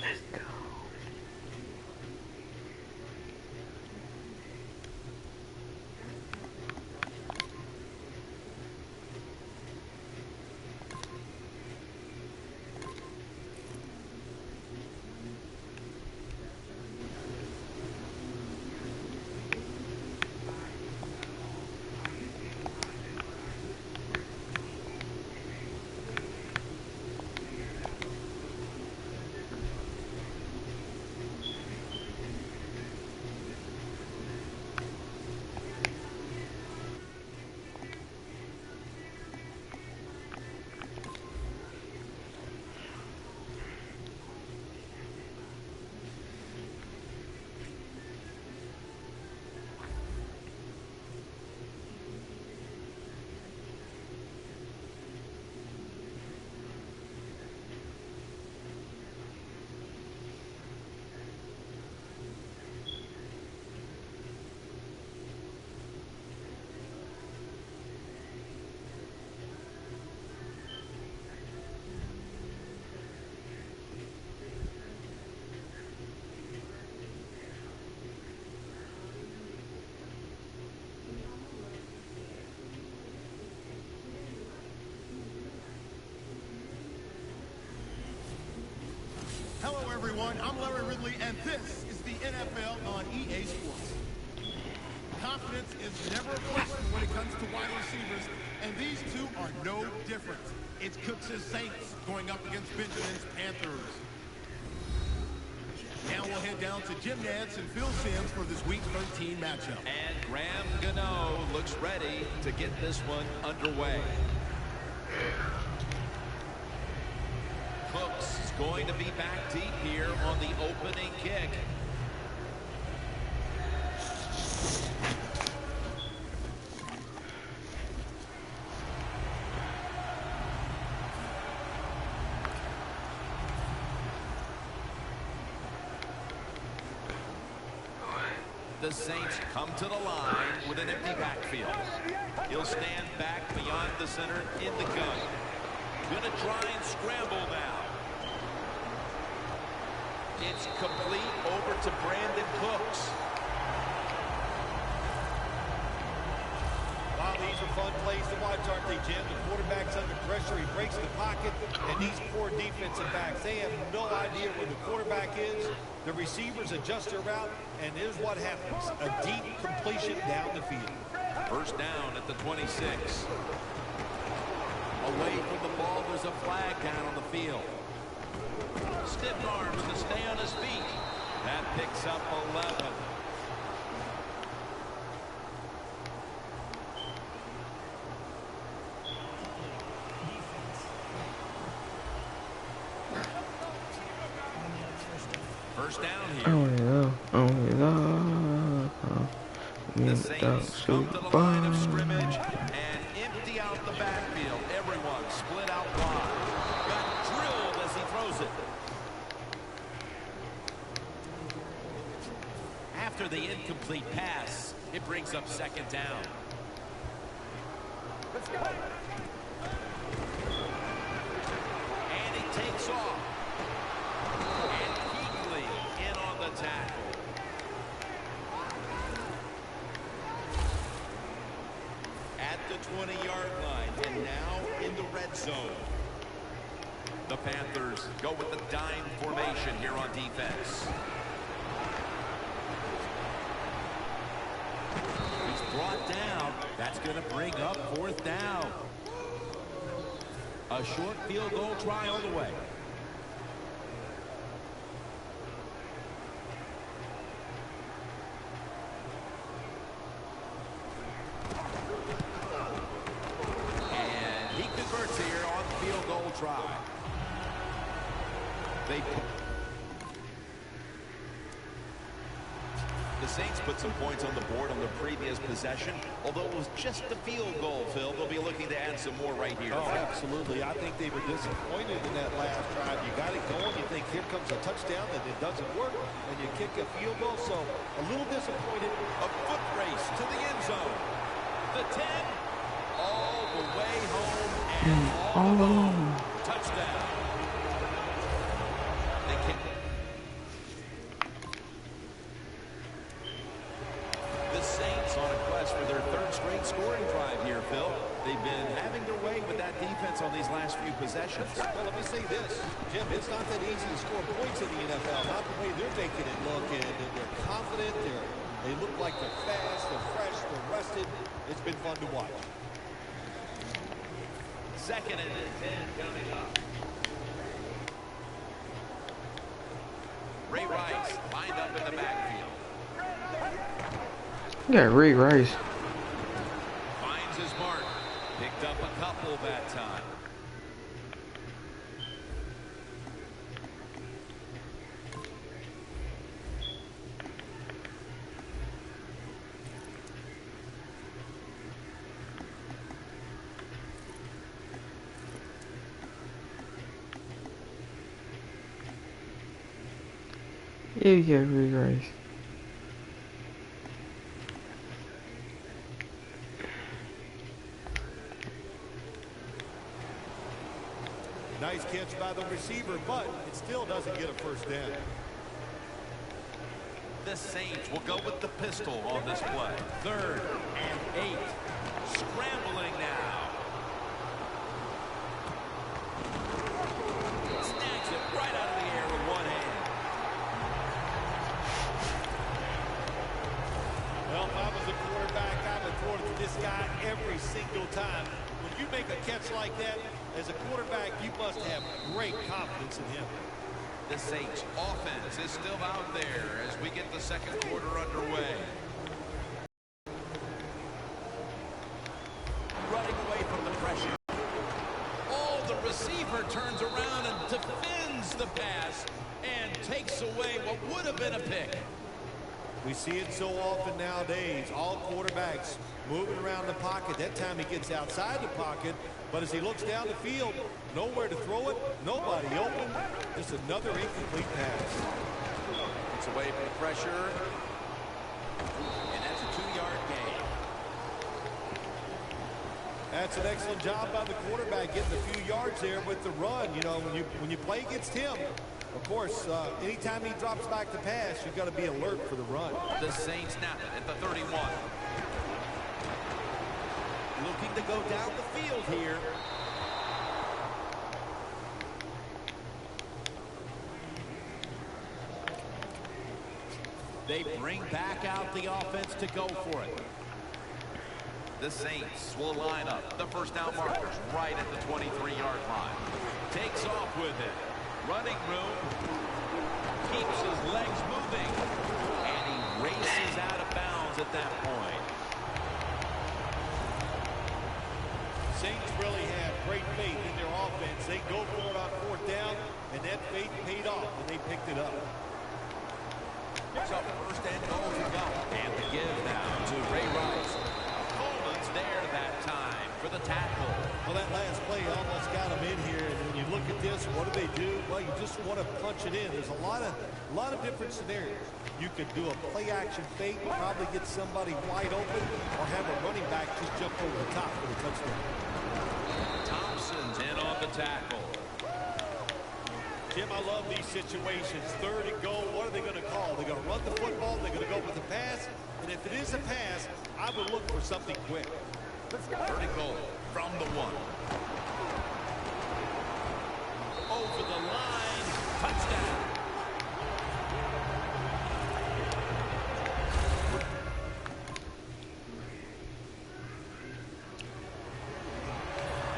Let's go. Hello, everyone. I'm Larry Ridley, and this is the NFL on EA Sports. Confidence is never a question when it comes to wide receivers, and these two are no different. It's Cooks' Saints going up against Benjamin's Panthers. Now we'll head down to Jim Nantz and Phil Simms for this Week 13 matchup. And Graham Gano looks ready to get this one underway. Cooks is going to be back deep here on the opening kick. The Saints come to the line with an empty backfield. He'll stand back beyond the center in the gun. Gonna try and scramble now. It's complete over to Brandon Cooks. Wow, these are fun plays to watch, aren't they, Jim? The quarterback's under pressure. He breaks the pocket. And these poor defensive backs, they have no idea where the quarterback is. The receivers adjust their route, and here's what happens. A deep completion down the field. First down at the 26. Away from the ball, there's a flag down on the field. Stiff arms to stay on his feet. That picks up 11. First down here. The Saints come to the line of scrimmage and empty out the backfield. Everyone split out wide. Got drilled as he throws it. After the incomplete pass, it brings up second down. Let's go. And he takes off. And Kuechly in on the tackle. At the 20-yard line, and now in the red zone. The Panthers go with the dime formation here on defense. He's brought down. That's going to bring up fourth down. A short field goal try on the way. And he converts here on the field goal try. The Saints put some points on the board on the previous possession. Although it was just a field goal, Phil, they'll be looking to add some more right here. Oh, absolutely. I think they were disappointed in that last drive. You got it going. You think here comes a touchdown, and it doesn't work, and you kick a field goal. So a little disappointed. A foot race to the end zone. The 10, all the way home, and all alone. Touchdown. They kick. The Saints on a quest for their third straight scoring drive here, Phil. They've been having their way with that defense on these last few possessions. Well, let me say this, Jim, it's not that easy to score points in the NFL. Not the way they're making it look, and they're confident. They look like they're fast, they're fresh, they're rested. It's been fun to watch. Second and 10 coming up. Ray Rice lined up in the backfield. Yeah, Ray Rice. Finds his mark. Picked up a couple that time. Yeah, Ray Rice. Nice catch by the receiver, but it still doesn't get a first down. The Saints will go with the pistol on this play. 3rd and 8. Scrambling now. Snags it right out of the air with one hand. Well, if I was a quarterback, I would throw it to this guy every single time. When you make a catch like that, as a quarterback, you must have great confidence in him. The Saints offense is still out there as we get the second quarter underway. Running away from the pressure. Oh, the receiver turns around and defends the pass and takes away what would have been a pick. We see it so often nowadays. All quarterbacks moving around the pocket. That time he gets outside the pocket. But as he looks down the field, nowhere to throw it, nobody open. Just another incomplete pass. It's away from the pressure. And that's a 2-yard gain. That's an excellent job by the quarterback getting a few yards there with the run. You know, when you play against him, of course, anytime he drops back to pass, you've got to be alert for the run. The Saints snap it at the 31. Looking to go down the field here. They bring back out the offense to go for it. The Saints will line up. The first down markers right at the 23-yard line. Takes off with it. Running room. Keeps his legs moving. And he races out of bounds at that point. Saints really have great faith in their offense. They go for it on 4th down, and that faith paid off when they picked it up. So first and goal to go. And the give now to Ray Rice. Coleman's there that time for the tackle. Well, that last play almost got him in here. And when you look at this, what do? Well, you just want to punch it in. There's a lot of different scenarios. You could do a play-action fake, probably get somebody wide open, or have a running back just jump over the top for the touchdown. Thompson's in on the tackle. Jim, I love these situations. Third and goal, what are they going to call? They're going to run the football, they're going to go with the pass, and if it is a pass, I would look for something quick. Third and goal from the 1. Over the line, touchdown.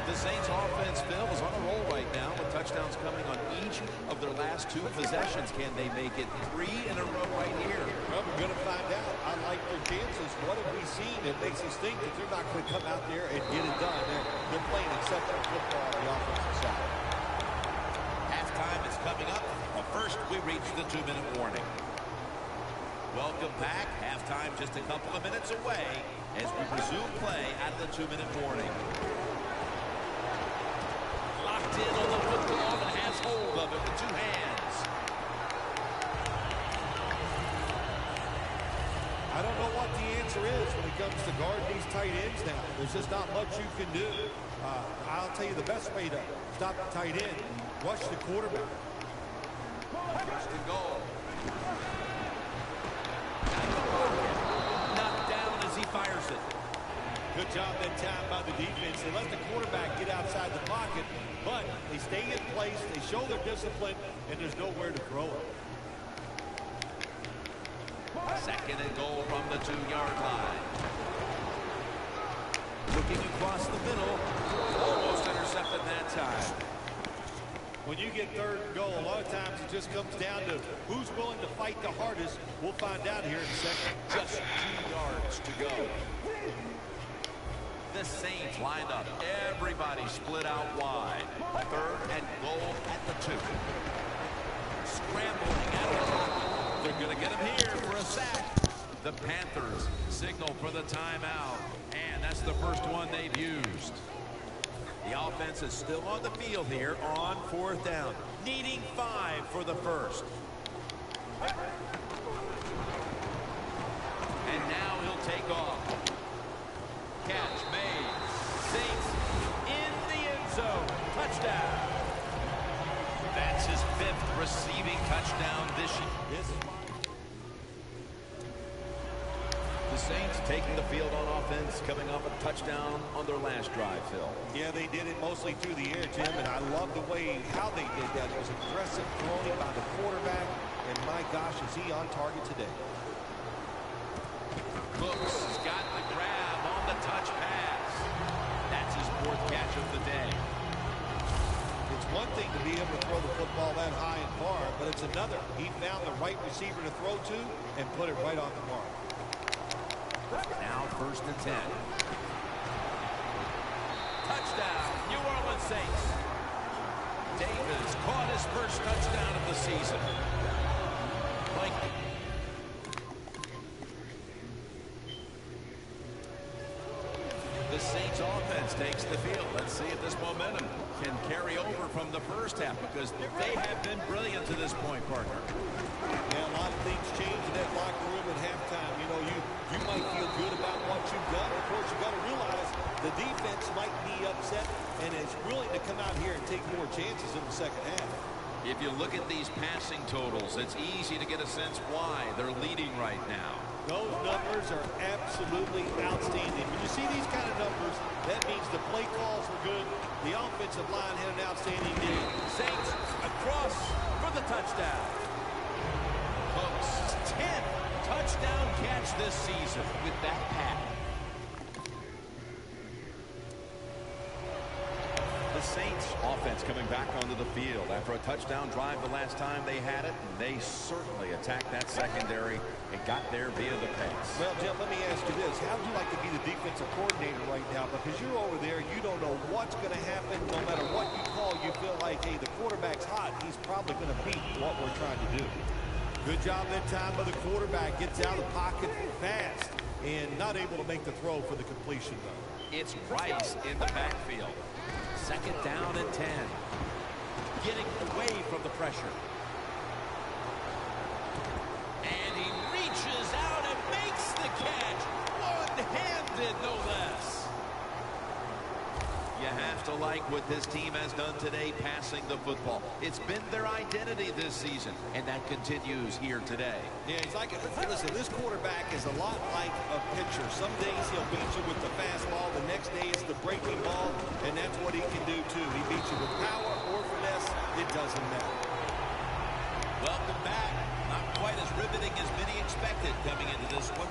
The Saints offense, Phil, is on a roll right now with touchdowns coming on each of their last 2 possessions. Can they make it 3 in a row right here? Well, we're going to find out. I like their chances. What have we seen that makes us think that they're not going to come out there and get it done? They're playing exceptional football on the offensive side. Halftime is coming up, but first we reach the 2-minute warning. Welcome back. Halftime just a couple of minutes away as we resume play out of the 2-minute warning. Locked in on the football and has hold of it with 2 hands. I don't know what the answer is when it comes to guarding these tight ends now. There's just not much you can do. I'll tell you the best way to stop the tight end, rush the quarterback. First and goal. Knocked down as he fires it. Good job that time by the defense. They let the quarterback get outside the pocket, but they stay in place, they show their discipline, and there's nowhere to throw it. Second and goal from the 2-yard line. Looking across the middle. Almost intercepted that time. When you get third and goal, a lot of times it just comes down to who's willing to fight the hardest. We'll find out here in a second. Just 2 yards to go. The Saints lined up. Everybody split out wide. Third and goal at the 2. Scrambling at the top. They're going to get him here for a sack. The Panthers signal for the timeout. And that's the first one they've used. The offense is still on the field here on 4th down. Needing 5 for the first. And now he'll take off. Catch made. Saints in the end zone. Touchdown. That's his 5th receiving touchdown this year. The Saints taking the field on offense, coming off a touchdown on their last drive, Phil. Yeah, they did it mostly through the air, Jim, and I love the way how they did that. It was aggressive throwing by the quarterback, and my gosh, is he on target today. Cooks has got the grab on the touch pass. That's his 4th catch of the day. It's one thing to be able to throw the football that high and far, but it's another. He found the right receiver to throw to and put it right on the mark. Now 1st and 10. Touchdown, New Orleans Saints. Davis caught his first touchdown of the season. The Saints offense takes the field. Let's see if this momentum can carry over from the first half, because they have been brilliant to this point, partner. Yeah, a lot of things change in that locker room at halftime. You know, you might feel good about what you've done. Of course, you've got to realize the defense might be upset and is willing to come out here and take more chances in the second half. If you look at these passing totals, it's easy to get a sense why they're leading right now. Those numbers are absolutely outstanding. When you see these kind of numbers, that means the play calls were good. The offensive line had an outstanding game. Saints across for the touchdown. Cooks' 10th touchdown catch this season with that pass. The Saints offense coming back onto the field after a touchdown drive the last time they had it, and they certainly attacked that secondary and got there via the pass. Well, Jim, let me ask you this. How would you like to be the defensive coordinator right now? Because you're over there, you don't know what's going to happen. No matter what you call, you feel like, hey, the quarterback's hot. He's probably going to beat what we're trying to do. Good job that time by the quarterback. Gets out of the pocket fast and not able to make the throw for the completion, though. It's Rice in the backfield. 2nd down and 10. Getting away from the pressure. And he reaches out and makes the catch. One-handed, no less. You have to like what this team has done today passing the football. It's been their identity this season, and that continues here today. Yeah, he's like, listen, this quarterback is a lot like a pitcher. Some days he'll beat you with the fastball. The next day it's the breaking ball, and that's what he can do, too. He beats you with power or finesse. It doesn't matter. Welcome back. Not quite as riveting as many expected coming into this one.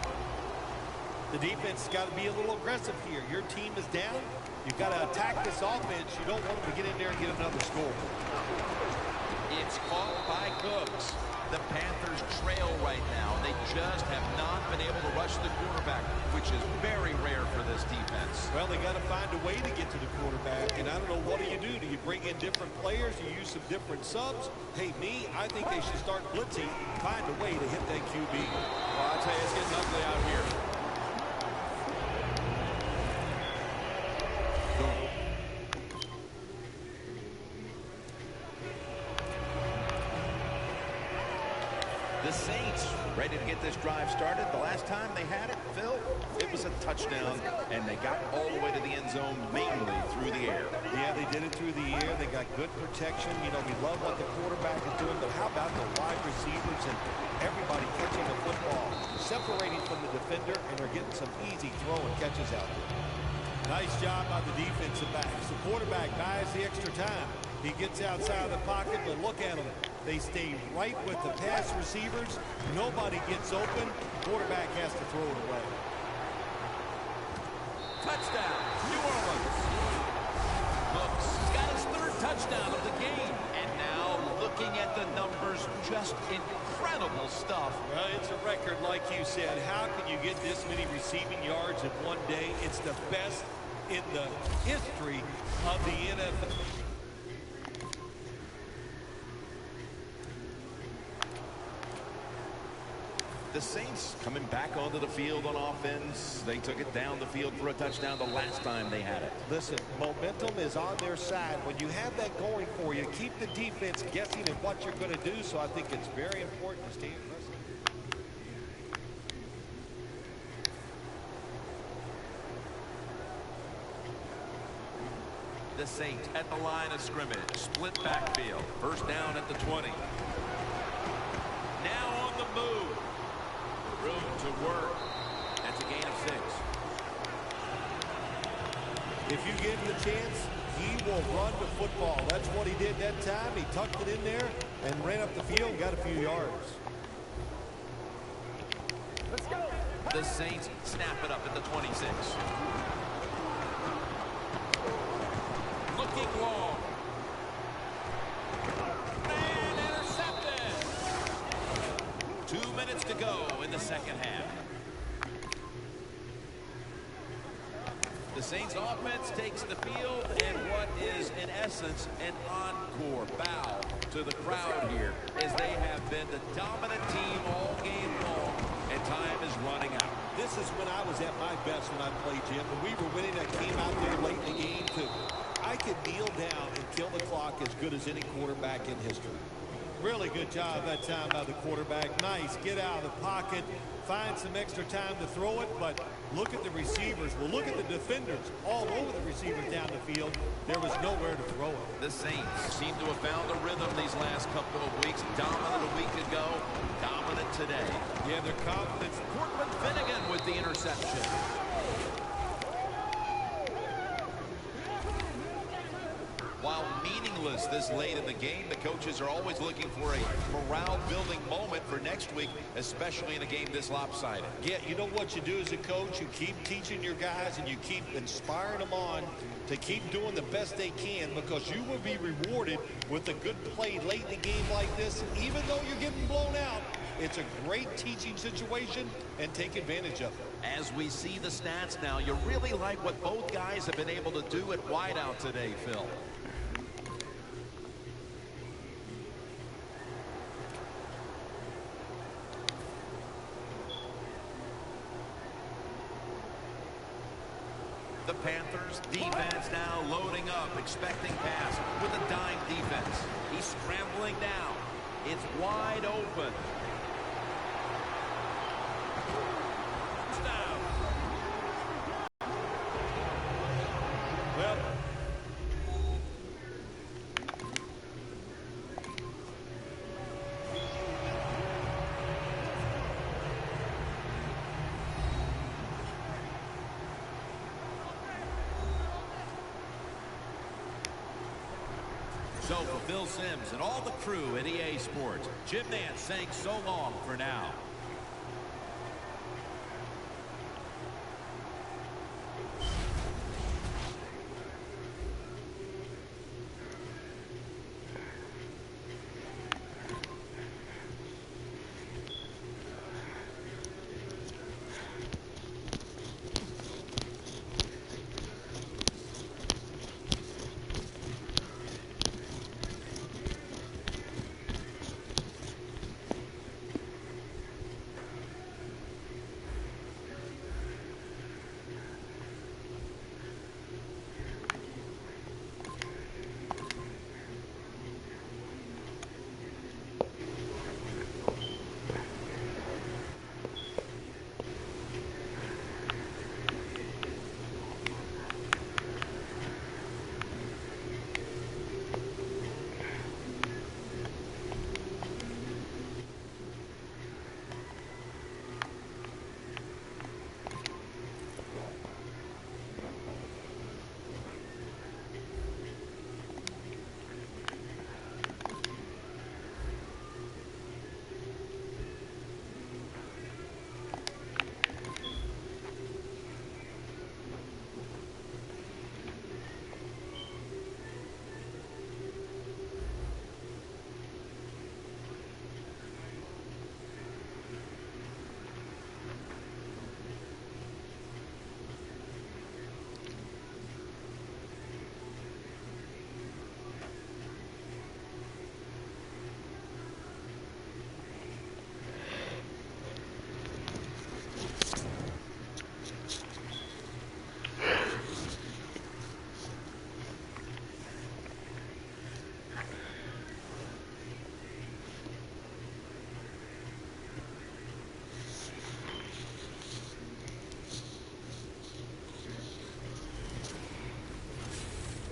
The defense has got to be a little aggressive here. Your team is down. You've got to attack this offense. You don't want them to get in there and get another score. It's caught by Cooks. The Panthers trail right now. They just have not been able to rush the quarterback, which is very rare for this defense. Well, they got to find a way to get to the quarterback, and I don't know, what do? Do you bring in different players? Do you use some different subs? Hey, I think they should start blitzing, find a way to hit that QB. Well, I'll tell you, it's getting ugly out here. The Saints ready to get this drive started. The last time they had it, Phil, it was a touchdown, and they got all the way to the end zone mainly through the air. Yeah, they did it through the air. They got good protection. You know, we love what the quarterback is doing, but how about the wide receivers and everybody catching the football, separating from the defender, and they're getting some easy throw and catches out there. Nice job by the defensive backs. The quarterback buys the extra time. He gets outside of the pocket, but look at him. They stay right with the pass receivers. Nobody gets open. Quarterback has to throw it away. Touchdown, New Orleans. Cooks got his 3rd touchdown of the game. And now looking at the numbers, just incredible stuff. Well, it's a record, like you said. How can you get this many receiving yards in one day? It's the best in the history of the NFL. The Saints coming back onto the field on offense. They took it down the field for a touchdown the last time they had it. Listen, momentum is on their side. When you have that going for you, keep the defense guessing at what you're going to do. So I think it's very important to stay aggressive. The Saints at the line of scrimmage. Split backfield. 1st down at the 20. Now on the move. Room to work. That's a gain of 6. If you give him the chance, he will run the football. That's what he did that time. He tucked it in there and ran up the field and got a few yards. Let's go. The Saints snap it up at the 26. Looking long. And intercepted. 2 minutes to go in the 2nd half. The Saints offense takes the field, and what is in essence an encore bow to the crowd here, as they have been the dominant team all game long, and time is running out. This is when I was at my best when I played, Jim, and we were winning that game out there late in the game too. I could kneel down and kill the clock as good as any quarterback in history. Really good job that time by the quarterback. Nice. Get out of the pocket. Find some extra time to throw it, but look at the receivers. Well, look at the defenders all over the receivers down the field. There was nowhere to throw it. The Saints seem to have found a rhythm these last couple of weeks. Dominant a week ago, dominant today. Yeah, their confidence. Cortland Finnegan with the interception. While meaningless this late in the game, the coaches are always looking for a morale-building moment for next week, especially in a game this lopsided. Yeah, you know what you do as a coach? You keep teaching your guys and you keep inspiring them on to keep doing the best they can, because you will be rewarded with a good play late in the game like this. Even though you're getting blown out, it's a great teaching situation, and take advantage of it. As we see the stats now, you really like what both guys have been able to do at wideout today, Phil. The Panthers defense now loading up, expecting pass with a dime defense. He's scrambling down. It's wide open. Touchdown. Well, so for Phil Simms and all the crew at EA Sports, Jim Nantz saying so long for now.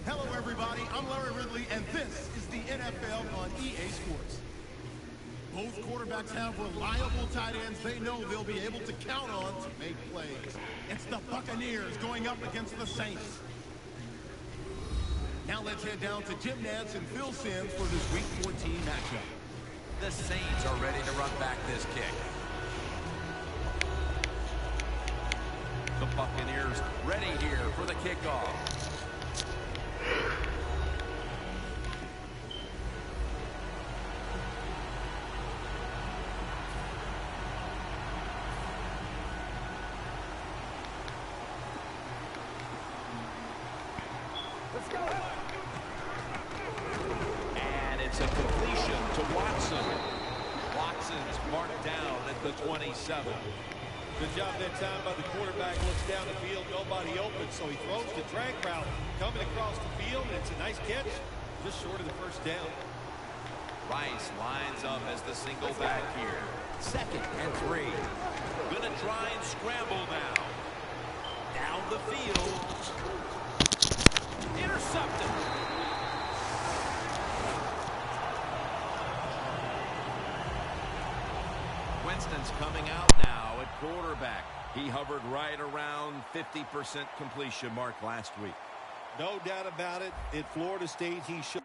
Hello, everybody. I'm Larry Ridley, and this is the NFL on EA Sports. Both quarterbacks have reliable tight ends they know they'll be able to count on to make plays. It's the Buccaneers going up against the Saints. Now let's head down to Jim Nantz and Phil Simms for this Week 14 matchup. The Saints are ready to run back this kick. The Buccaneers ready here for the kickoff. Let's go. And it's a completion to Watson. Watson's marked down at the 27. good job that time by the quarterback. Looks down the field, nobody open, so he throws the drag route coming across the field, and it's a nice catch, just short of the first down. Rice lines up as the single back here. 2nd and 3. Gonna try and scramble now. Down the field. Intercepted. Winston's coming out now at quarterback. He hovered right around 50% completion mark last week. No doubt about it. At Florida State, he should.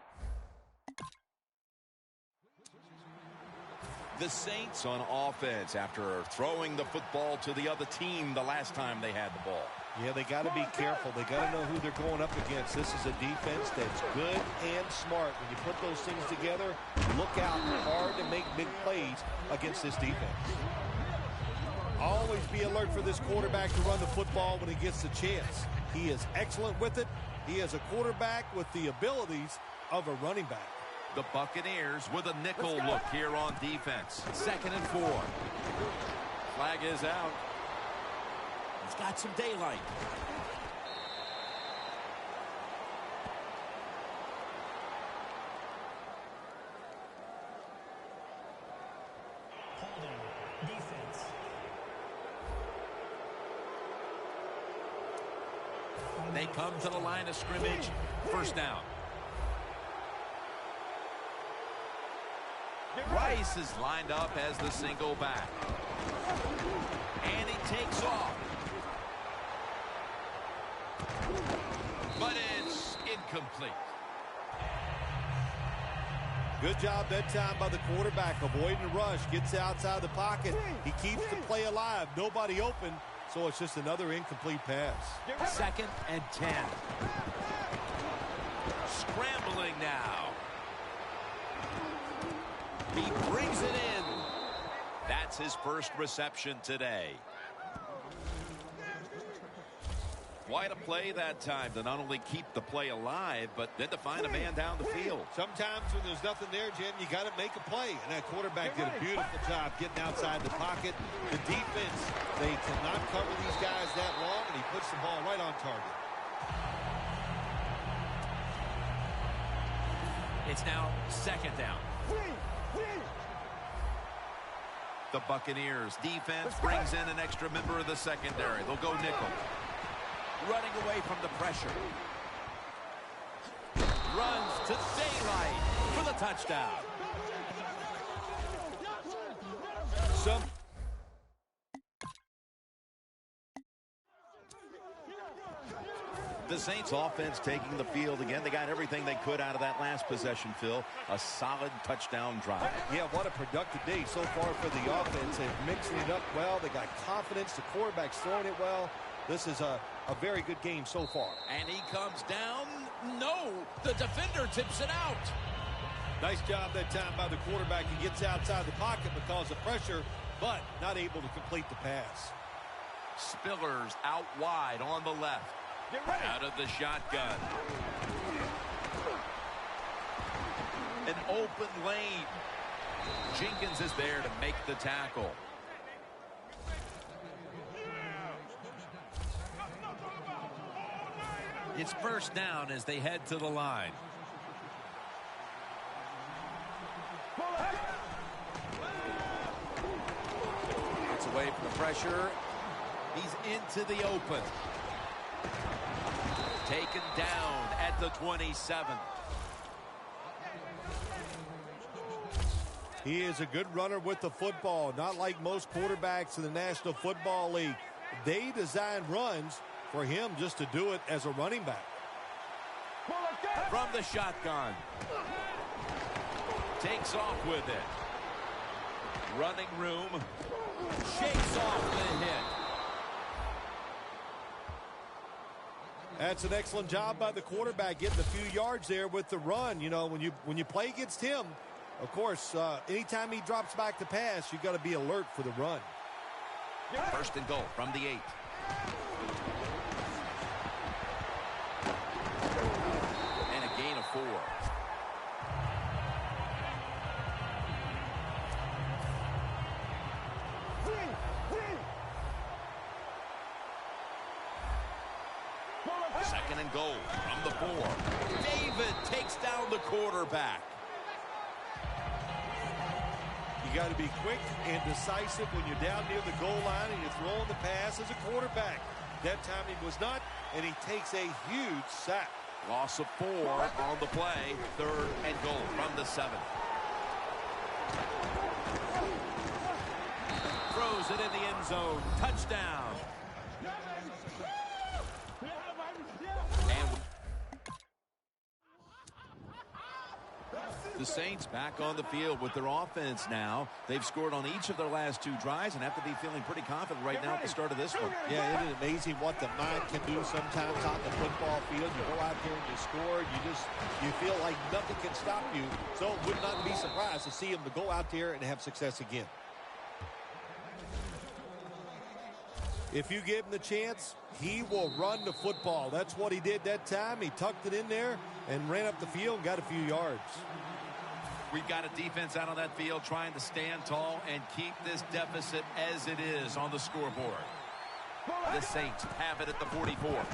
The Saints on offense after throwing the football to the other team the last time they had the ball. Yeah, they got to be careful. They got to know who they're going up against. This is a defense that's good and smart. When you put those things together, look out. Hard to make big plays against this defense. Always be alert for this quarterback to run the football when he gets the chance. He is excellent with it. He is a quarterback with the abilities of a running back. The Buccaneers with a nickel look here on defense. 2nd and 4. Flag is out. He's got some daylight. They come to the line of scrimmage. First down. Rice is lined up as the single back. And he takes off. But it's incomplete. Good job that time by the quarterback, avoiding the rush, gets outside the pocket. He keeps the play alive. Nobody open, so it's just another incomplete pass. 2nd and 10. Scrambling now. He brings it in. That's his first reception today. Quite a play that time to not only keep the play alive, but then to find a man down the field. Sometimes when there's nothing there, Jim, you got to make a play. And that quarterback did a beautiful job getting outside the pocket. The defense, they cannot cover these guys that long, and he puts the ball right on target. It's now 2nd down. The Buccaneers defense brings in an extra member of the secondary. They'll go nickel. Running away from the pressure. Runs to daylight for the touchdown. The Saints offense taking the field again. They got everything they could out of that last possession, Phil. A solid touchdown drive. Yeah, what a productive day so far for the offense. They're mixing it up well. They got confidence. The quarterback's throwing it well. This is a very good game so far. And he comes down. No, the defender tips it out. Nice job that time by the quarterback. He gets outside the pocket because of pressure, but not able to complete the pass. Spillers out wide on the left. Out of the shotgun. An open lane. Jenkins is there to make the tackle. It's first down as they head to the line. Gets away from the pressure. He's into the open. Taken down at the 27. He is a good runner with the football, not like most quarterbacks in the National Football League. They design runs for him just to do it as a running back. From the shotgun. Takes off with it. Running room. Shakes off the hit. That's an excellent job by the quarterback, getting a few yards there with the run. You know, when you play against him, of course, anytime he drops back to pass, you got to be alert for the run. First and goal from the 8. And a gain of 4. Second and goal from the 4. David takes down the quarterback. You got to be quick and decisive when you're down near the goal line and you're throwing the pass as a quarterback. That time he was not, and he takes a huge sack. Loss of 4 on the play. Third and goal from the 7. Throws it in the end zone. Touchdown. And the Saints back on the field with their offense now. They've scored on each of their last 2 drives and have to be feeling pretty confident right now at the start of this one. Yeah, it is amazing what the mind can do sometimes on the football field. You go out there and you score, you feel like nothing can stop you. So would not be surprised to see him to go out there and have success again. If you give him the chance, he will run the football. That's what he did that time. He tucked it in there and ran up the field and got a few yards. We've got a defense out on that field trying to stand tall and keep this deficit as it is on the scoreboard. The Saints have it at the 44.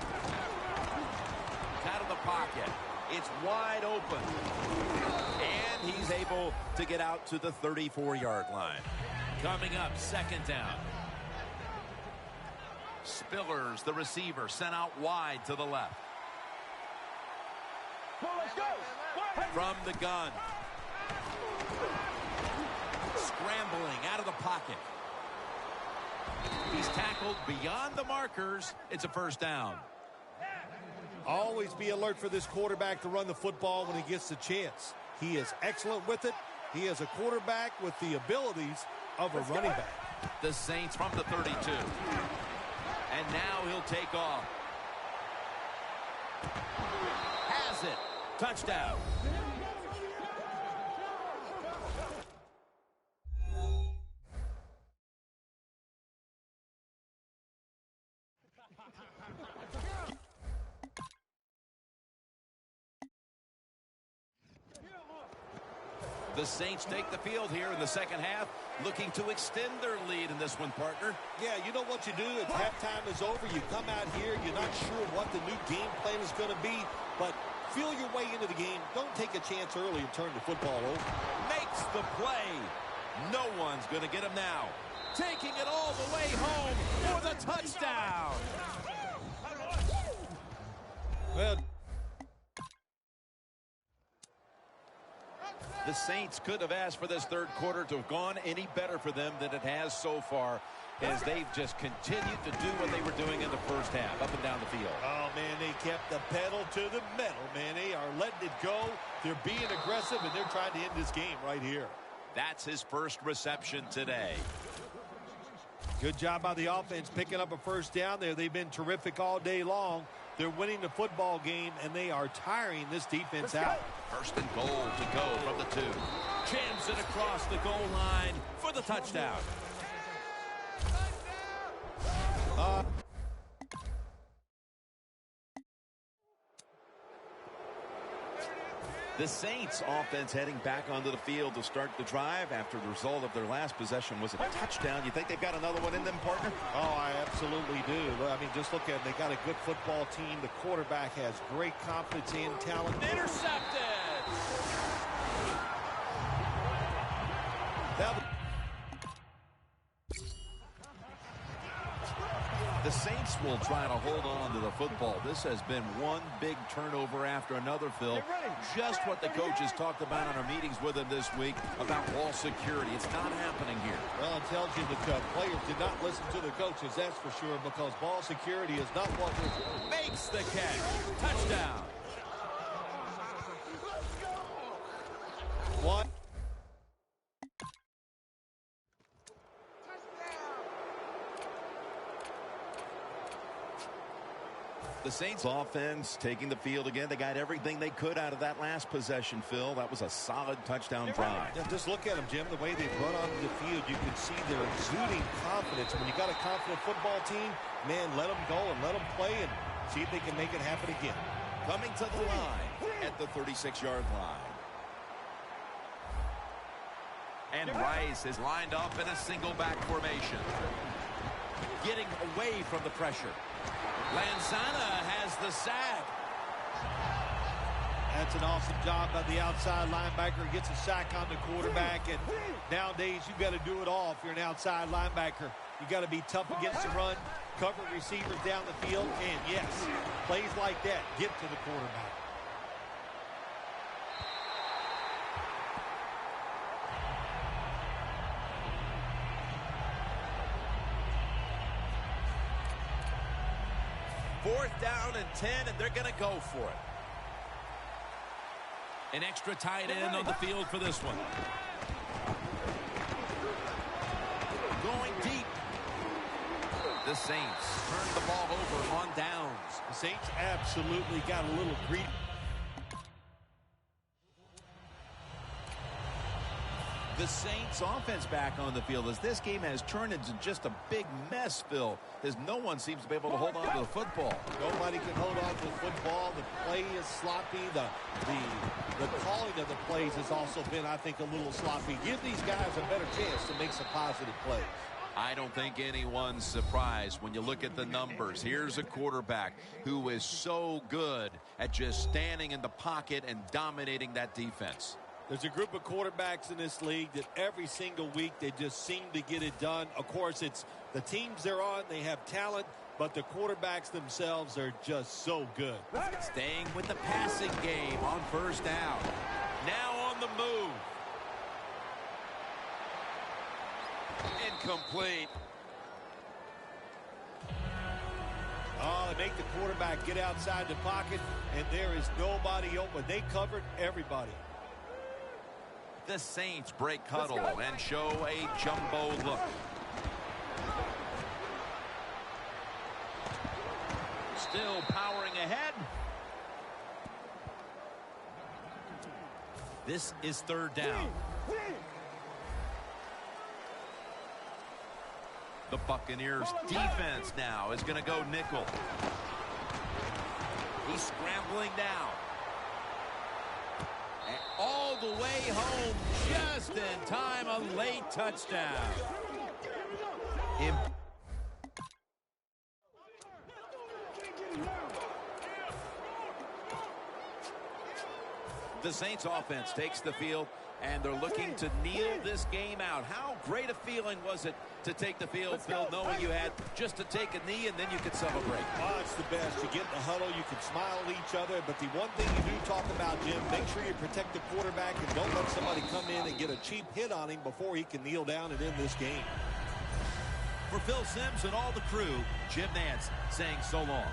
Out of the pocket. It's wide open. And he's able to get out to the 34-yard line. Coming up, second down. Spillers, the receiver, sent out wide to the left. From the gun. Scrambling out of the pocket. He's tackled beyond the markers. It's a first down. Always be alert for this quarterback to run the football when he gets the chance. He is excellent with it. He is a quarterback with the abilities of a running back. The Saints from the 32. And now he'll take off. Has it. Touchdown. The Saints take the field here in the second half, looking to extend their lead in this one, partner. Yeah, you know what you do? If halftime is over, you come out here, you're not sure what the new game plan is going to be, but feel your way into the game. Don't take a chance early and turn the football over. Makes the play. No one's going to get him now. Taking it all the way home for the touchdown. Well, the Saints could have asked for this third quarter to have gone any better for them than it has so far, as they've just continued to do what they were doing in the first half, up and down the field. Oh, man, they kept the pedal to the metal, man. They are letting it go. They're being aggressive, and they're trying to end this game right here. That's his first reception today. Good job by the offense picking up a first down there. They've been terrific all day long. They're winning the football game, and they are tiring this defense out. First and goal to go from the 2. Jams it across the goal line for the touchdown. The Saints offense heading back onto the field to start the drive after the result of their last possession was a touchdown. You think they've got another one in them, partner? Oh, I absolutely do. I mean, just look at them. They got a good football team. The quarterback has great confidence and talent. Intercepted! The Saints will try to hold on to the football. This has been one big turnover after another, Phil. Just what the coaches talked about in our meetings with them this week about ball security. It's not happening here. Well, it tells you that the players did not listen to the coaches, that's for sure, because ball security is not what was. Makes the catch. Touchdown. What? The Saints offense taking the field again. They got everything they could out of that last possession, Phil. That was a solid touchdown drive. Yeah, just look at them, Jim. The way they run onto the field, you can see they're exuding confidence. When you got a confident football team, man, let them go and let them play and see if they can make it happen again. Coming to the line at the 36-yard line. And Rice is lined up in a single back formation. Getting away from the pressure. Lanzana has the sack. That's an awesome job by the outside linebacker. Gets a sack on the quarterback. And nowadays, you've got to do it all if you're an outside linebacker. You've got to be tough against the run, cover receivers down the field, and yes, plays like that get to the quarterback. Fourth down and 10, and they're going to go for it. An extra tight end on the field for this one. Going deep. The Saints turn the ball over on downs. The Saints absolutely got a little greedy. The Saints offense back on the field as this game has turned into just a big mess, Phil, as no one seems to be able to hold on to the football. Nobody can hold on to the football. The play is sloppy. The calling of the plays has also been, I think, a little sloppy. Give these guys a better chance to make some positive plays. I don't think anyone's surprised when you look at the numbers. Here's a quarterback who is so good at just standing in the pocket and dominating that defense. There's a group of quarterbacks in this league that every single week they just seem to get it done. Of course, it's the teams they're on. They have talent. but the quarterbacks themselves are just so good. Staying with the passing game on first down. Now on the move. Incomplete. Oh, they make the quarterback get outside the pocket, and there is nobody open. They covered everybody. The Saints break huddle and show a jumbo look. Still powering ahead. This is third down. The Buccaneers defense now is going to go nickel. He's scrambling now. And all the way home, just in time, a late touchdown. The Saints offense takes the field, and they're looking to kneel this game out. How great a feeling was it to take the field, Phil, knowing you had just to take a knee and then you could celebrate? Oh, it's the best. You get in the huddle, you can smile at each other, but the one thing you do talk about, Jim, make sure you protect the quarterback and don't let somebody come in and get a cheap hit on him before he can kneel down and end this game. For Phil Simms and all the crew, Jim Nantz saying so long.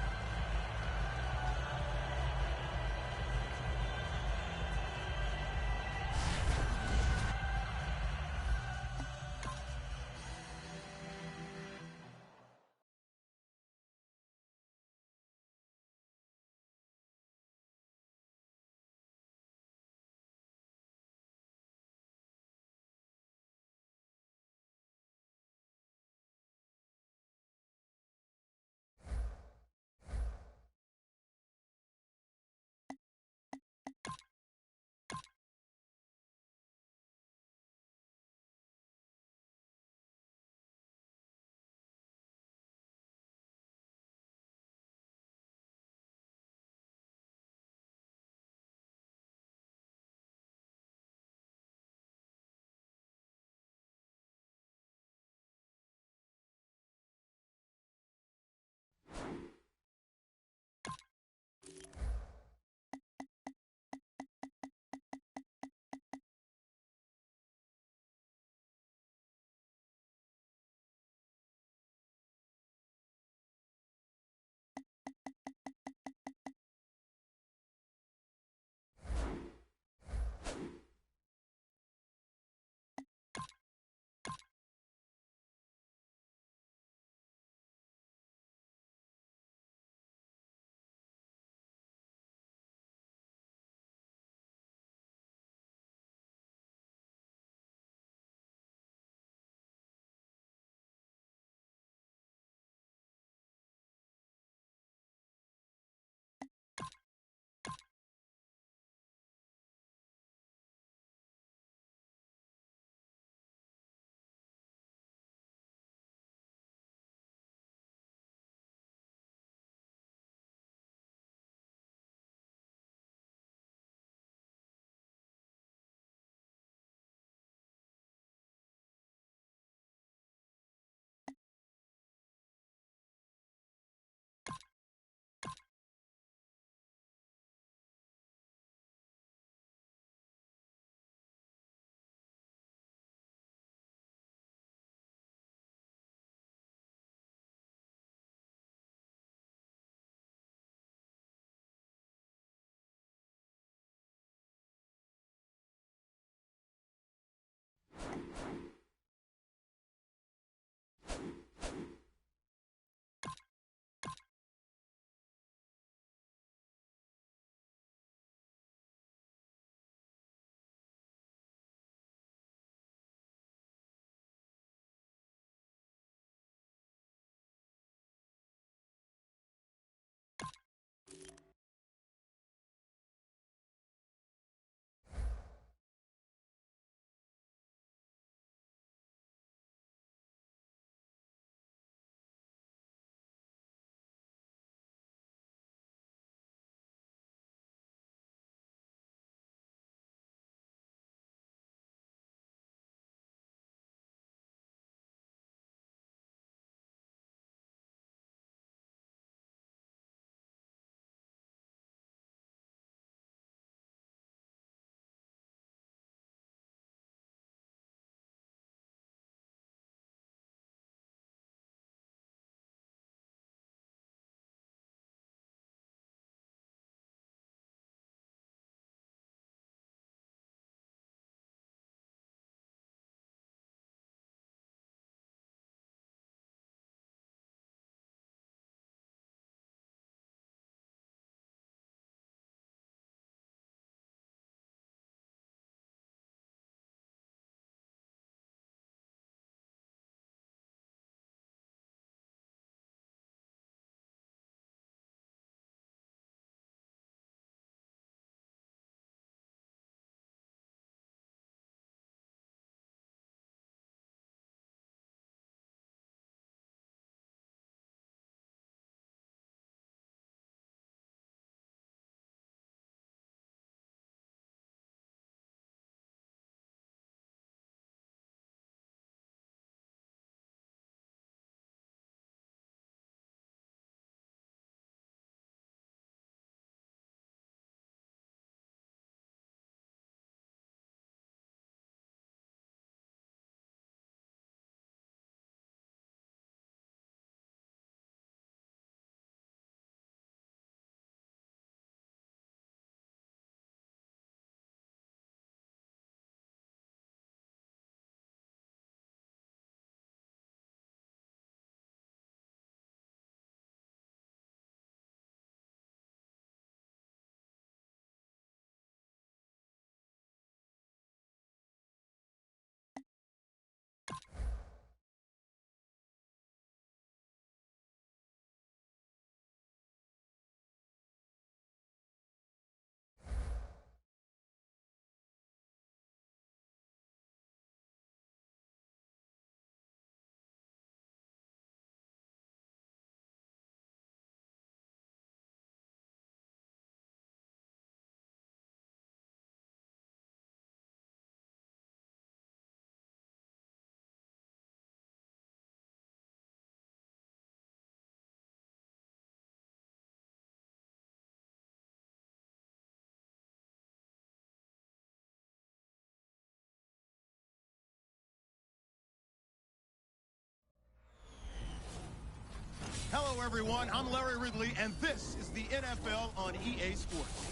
everyone. I'm Larry Ridley, and this is the NFL on EA Sports.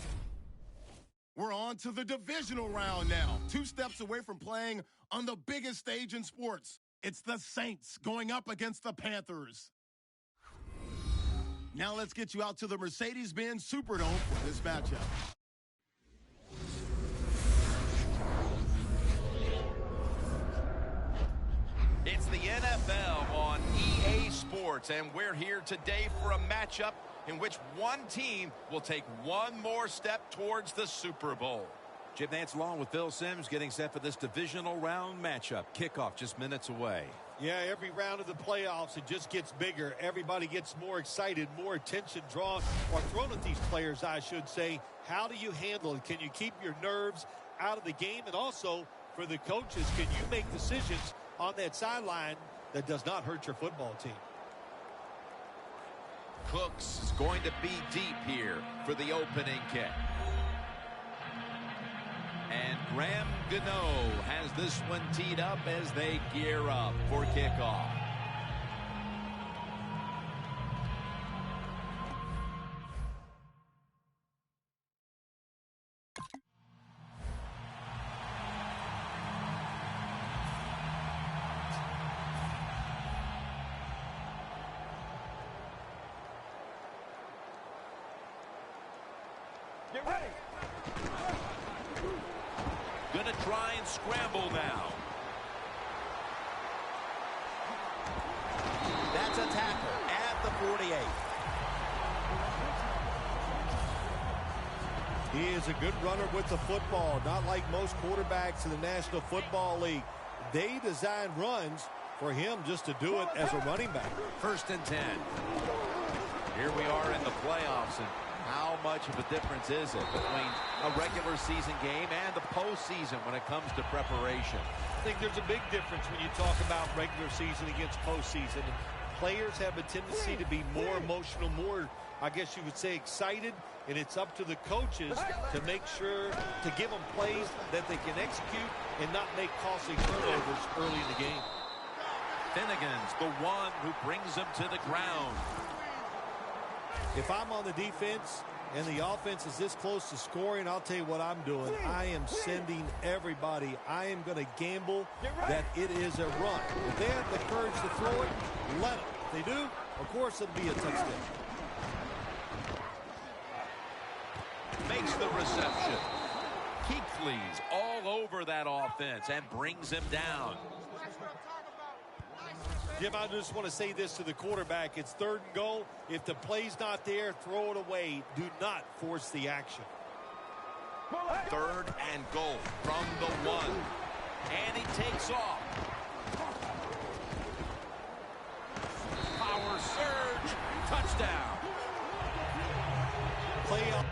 We're on to the divisional round now. 2 steps away from playing on the biggest stage in sports. It's the Saints going up against the Panthers. Now let's get you out to the Mercedes-Benz Superdome for this matchup. It's the NFL on EA Sports, and we're here today for a matchup in which one team will take one more step towards the Super Bowl. Jim Nantz along with Phil Simms getting set for this divisional round matchup. Kickoff just minutes away. Yeah, every round of the playoffs, it just gets bigger. Everybody gets more excited, more attention drawn or thrown at these players, I should say. How do you handle it? Can you keep your nerves out of the game? And also, for the coaches, can you make decisions on that sideline that does not hurt your football team? Cooks is going to be deep here for the opening kick. And Graham Gano has this one teed up as they gear up for kickoff. Get ready. Gonna try and scramble now. That's a tackle at the 48. He is a good runner with the football, not like most quarterbacks in the National Football League. They design runs for him just to do it as a running back. 1st and 10. Here we are in the playoffs, and how much of a difference is it between a regular season game and the postseason when it comes to preparation? I think there's a big difference when you talk about regular season against postseason. Players have a tendency to be more emotional, more, I guess you would say, excited, and it's up to the coaches to make sure to give them plays that they can execute and not make costly turnovers early in the game. Finnegan's the one who brings them to the ground. If I'm on the defense and the offense is this close to scoring, I'll tell you what I'm doing. I am sending everybody. I am going to gamble that it is a run. If they have the courage to throw it, let them. If they do, of course it'll be a touchdown. Makes the reception. Keithley's all over that offense and brings him down. Jim, I just want to say this to the quarterback. It's 3rd and goal. If the play's not there, throw it away. Do not force the action. 3rd and goal from the 1. And he takes off. Power surge. Touchdown. Play up.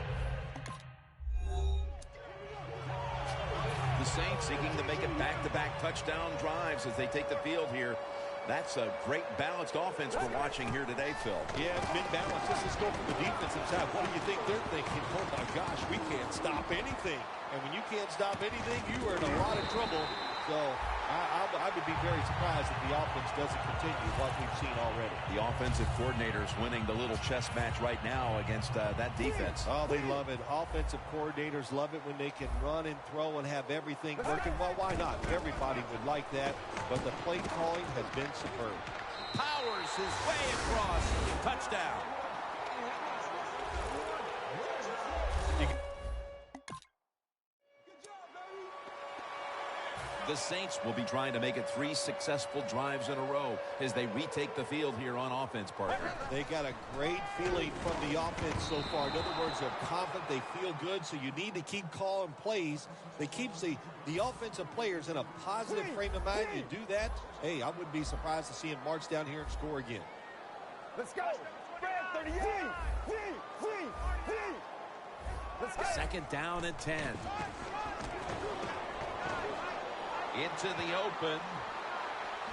The Saints seeking to make it back-to-back touchdown drives as they take the field here. That's a great balanced offense we're watching here today, Phil. Yeah, it's been balanced. Let's go from the defensive side. What do you think they're thinking? Oh, my gosh, we can't stop anything. And when you can't stop anything, you are in a lot of trouble. So I would be very surprised if the offense doesn't continue what we've seen already. The offensive coordinator's winning the little chess match right now against that defense. Oh, they love it. Offensive coordinators love it when they can run and throw and have everything working. Well, why not? Everybody would like that. But the play calling has been superb. Powers his way across. Touchdown. The Saints will be trying to make it 3 successful drives in a row as they retake the field here on offense, partner. They got a great feeling from the offense so far. In other words, they're confident, they feel good, so you need to keep calling plays. They keep the offensive players in a positive frame of mind. You do that, hey, I wouldn't be surprised to see him march down here and score again. Let's go. 38. Let's go. 2nd down and 10. Into the open.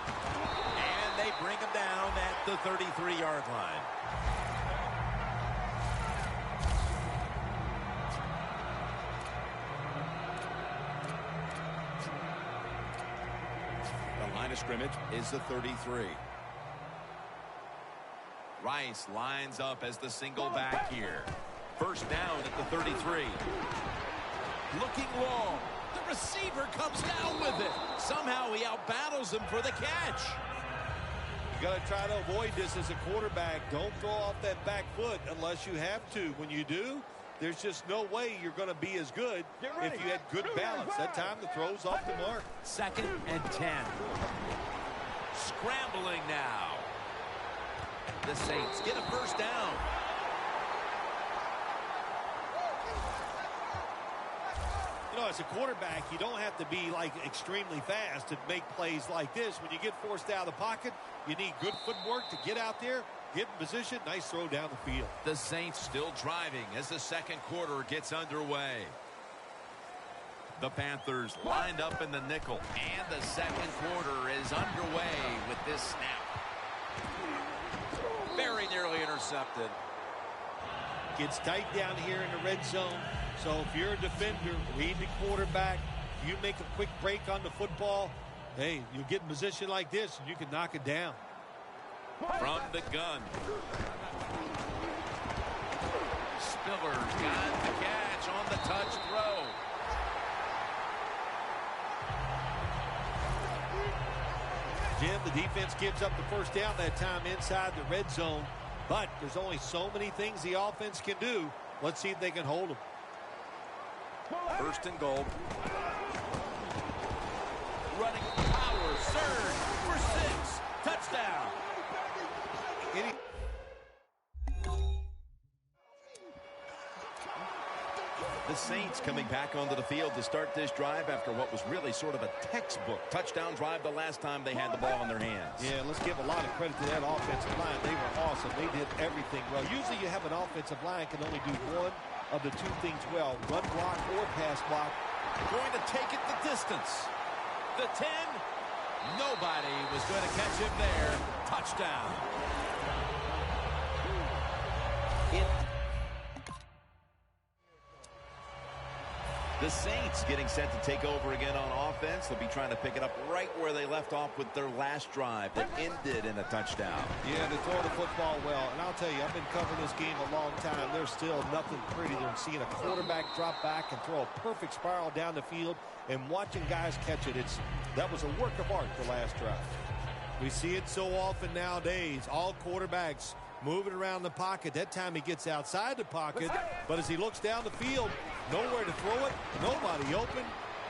And they bring him down at the 33-yard line. The line of scrimmage is the 33. Rice lines up as the single back here. First down at the 33. Looking long. The receiver comes down with it. Somehow he outbattles him for the catch. You got to try to avoid this as a quarterback. Don't throw off that back foot unless you have to. When you do, there's just no way you're going to be as good if you had good balance. That time the throw's off the mark. 2nd and 10. Scrambling now. The Saints get a first down. You know, as a quarterback, you don't have to be like extremely fast to make plays like this. When you get forced out of the pocket, you need good footwork to get out there, get in position, nice throw down the field. The Saints still driving as the second quarter gets underway. The Panthers lined up in the nickel, and the second quarter is underway with this snap. Very nearly intercepted. Gets tight down here in the red zone. So if you're a defender, read the quarterback. You make a quick break on the football. Hey, you get in position like this, and you can knock it down. From the gun. Spiller's got the catch on the touch throw. Jim, the defense gives up the first down that time inside the red zone. But there's only so many things the offense can do. Let's see if they can hold them. 1st and goal. Running power surge for 6. Touchdown. The Saints coming back onto the field to start this drive after what was really sort of a textbook touchdown drive the last time they had the ball in their hands. Yeah, let's give a lot of credit to that offensive line. They were awesome. They did everything well. Usually you have an offensive line can only do one of the two things well, run block or pass block. Going to take it the distance. The 10. Nobody was going to catch him there. Touchdown. The Saints getting set to take over again on offense. They'll be trying to pick it up right where they left off with their last drive that ended in a touchdown. Yeah, they throw the football well. And I'll tell you, I've been covering this game a long time. There's still nothing prettier than seeing a quarterback drop back and throw a perfect spiral down the field and watching guys catch it. That was a work of art the last drive. We see it so often nowadays. All quarterbacks moving around the pocket. That time he gets outside the pocket, but as he looks down the field, nowhere to throw it, nobody open,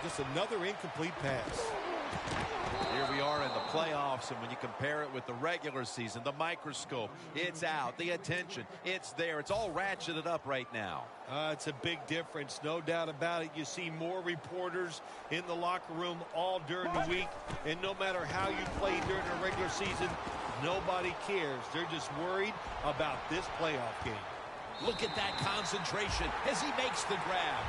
just another incomplete pass. Here we are in the playoffs, and when you compare it with the regular season, the microscope, it's out, the attention, it's there. It's all ratcheted up right now. It's a big difference, no doubt about it. You see more reporters in the locker room all during the week, and no matter how you play during the regular season, nobody cares. They're just worried about this playoff game. Look at that concentration as he makes the grab.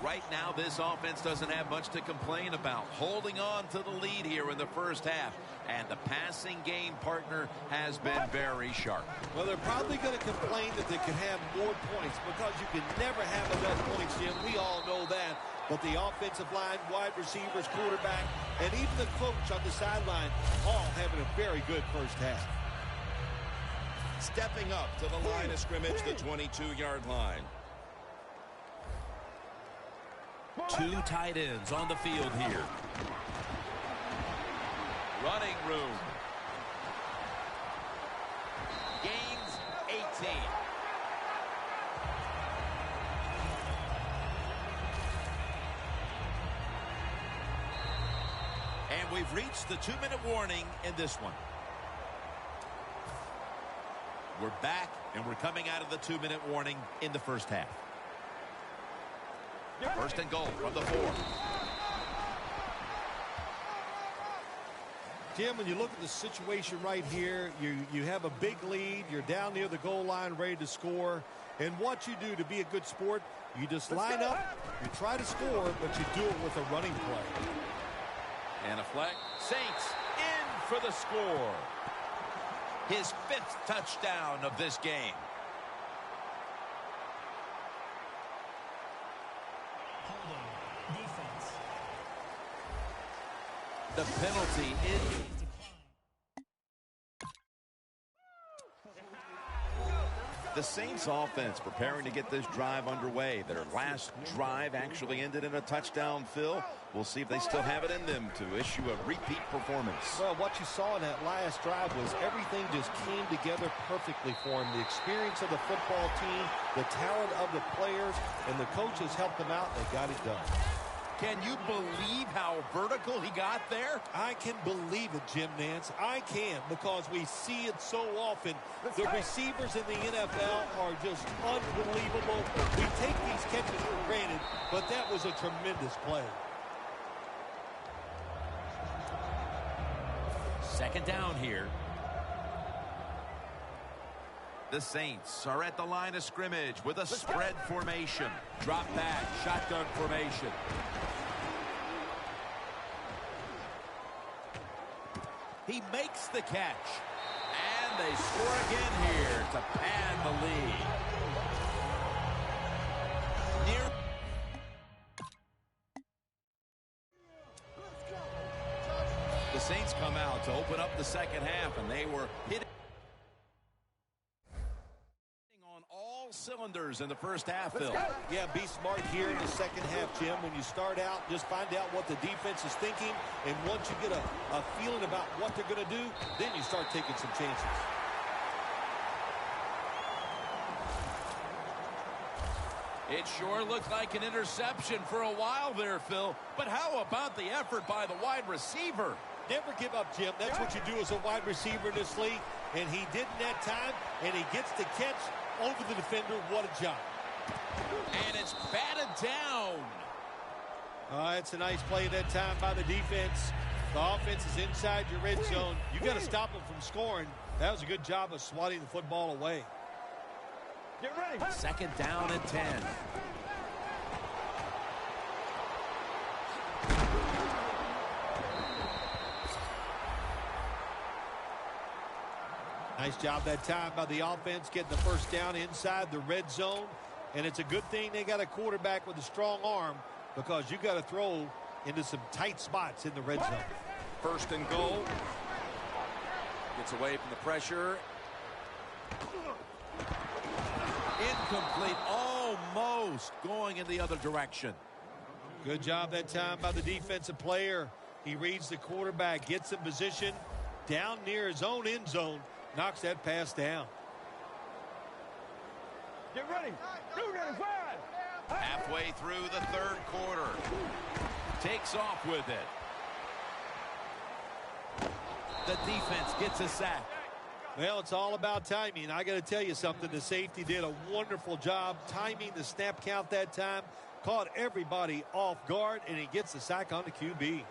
Right now, this offense doesn't have much to complain about. Holding on to the lead here in the first half. And the passing game partner has been very sharp. Well, they're probably going to complain that they can have more points because you can never have enough points, Jim. We all know that. But the offensive line, wide receivers, quarterback, and even the coach on the sideline all having a very good first half. Stepping up to the line of scrimmage, the 22-yard line. Two tight ends on the field here. Running room. Gains 18. And we've reached the 2-minute warning in this one. We're back, and we're coming out of the 2-minute warning in the first half. First and goal from the 4. Jim, when you look at the situation right here, you have a big lead. You're down near the goal line ready to score. And what you do to be a good sport, you just line up, you try to score, but you do it with a running play. And a flag. Saints in for the score. His 5th touchdown of this game. Defense. The penalty is... The Saints offense preparing to get this drive underway. Their last drive actually ended in a touchdown, Phil. We'll see if they still have it in them to issue a repeat performance. Well, what you saw in that last drive was everything just came together perfectly for him. The experience of the football team, the talent of the players, and the coaches helped them out. They got it done. Can you believe how vertical he got there? I can believe it, Jim Nance. I can, because we see it so often. The receivers in the NFL are just unbelievable. We take these catches for granted, but that was a tremendous play. Second down here. The Saints are at the line of scrimmage with a spread formation. Drop back, shotgun formation. He makes the catch. And they score again here to pad the lead. The Saints come out to open up the second half, and they were hitting on all cylinders in the first half, Phil. Yeah, be smart here in the second half, Jim. When you start out, just find out what the defense is thinking, and once you get a feeling about what they're going to do, then you start taking some chances. It sure looked like an interception for a while there, Phil. But how about the effort by the wide receiver? Never give up, Jim. That's what you do as a wide receiver in this league. And he did in that time, and he gets the catch over the defender. What a job. And it's batted down. It's a nice play that time by the defense. The offense is inside your red zone. You got to stop them from scoring. That was a good job of swatting the football away. Get ready. Second down and 10. Nice job that time by the offense getting the first down inside the red zone. And it's a good thing they got a quarterback with a strong arm, because you got to throw into some tight spots in the red zone. First and goal. Gets away from the pressure. Incomplete. Almost going in the other direction. Good job that time by the defensive player. He reads the quarterback, gets in position down near his own end zone, knocks that pass down. Get ready. Halfway through the third quarter. Takes off with it. The defense gets a sack. Well, it's all about timing. I got to tell you something. The safety did a wonderful job timing the snap count that time. Caught everybody off guard, and he gets the sack on the QB.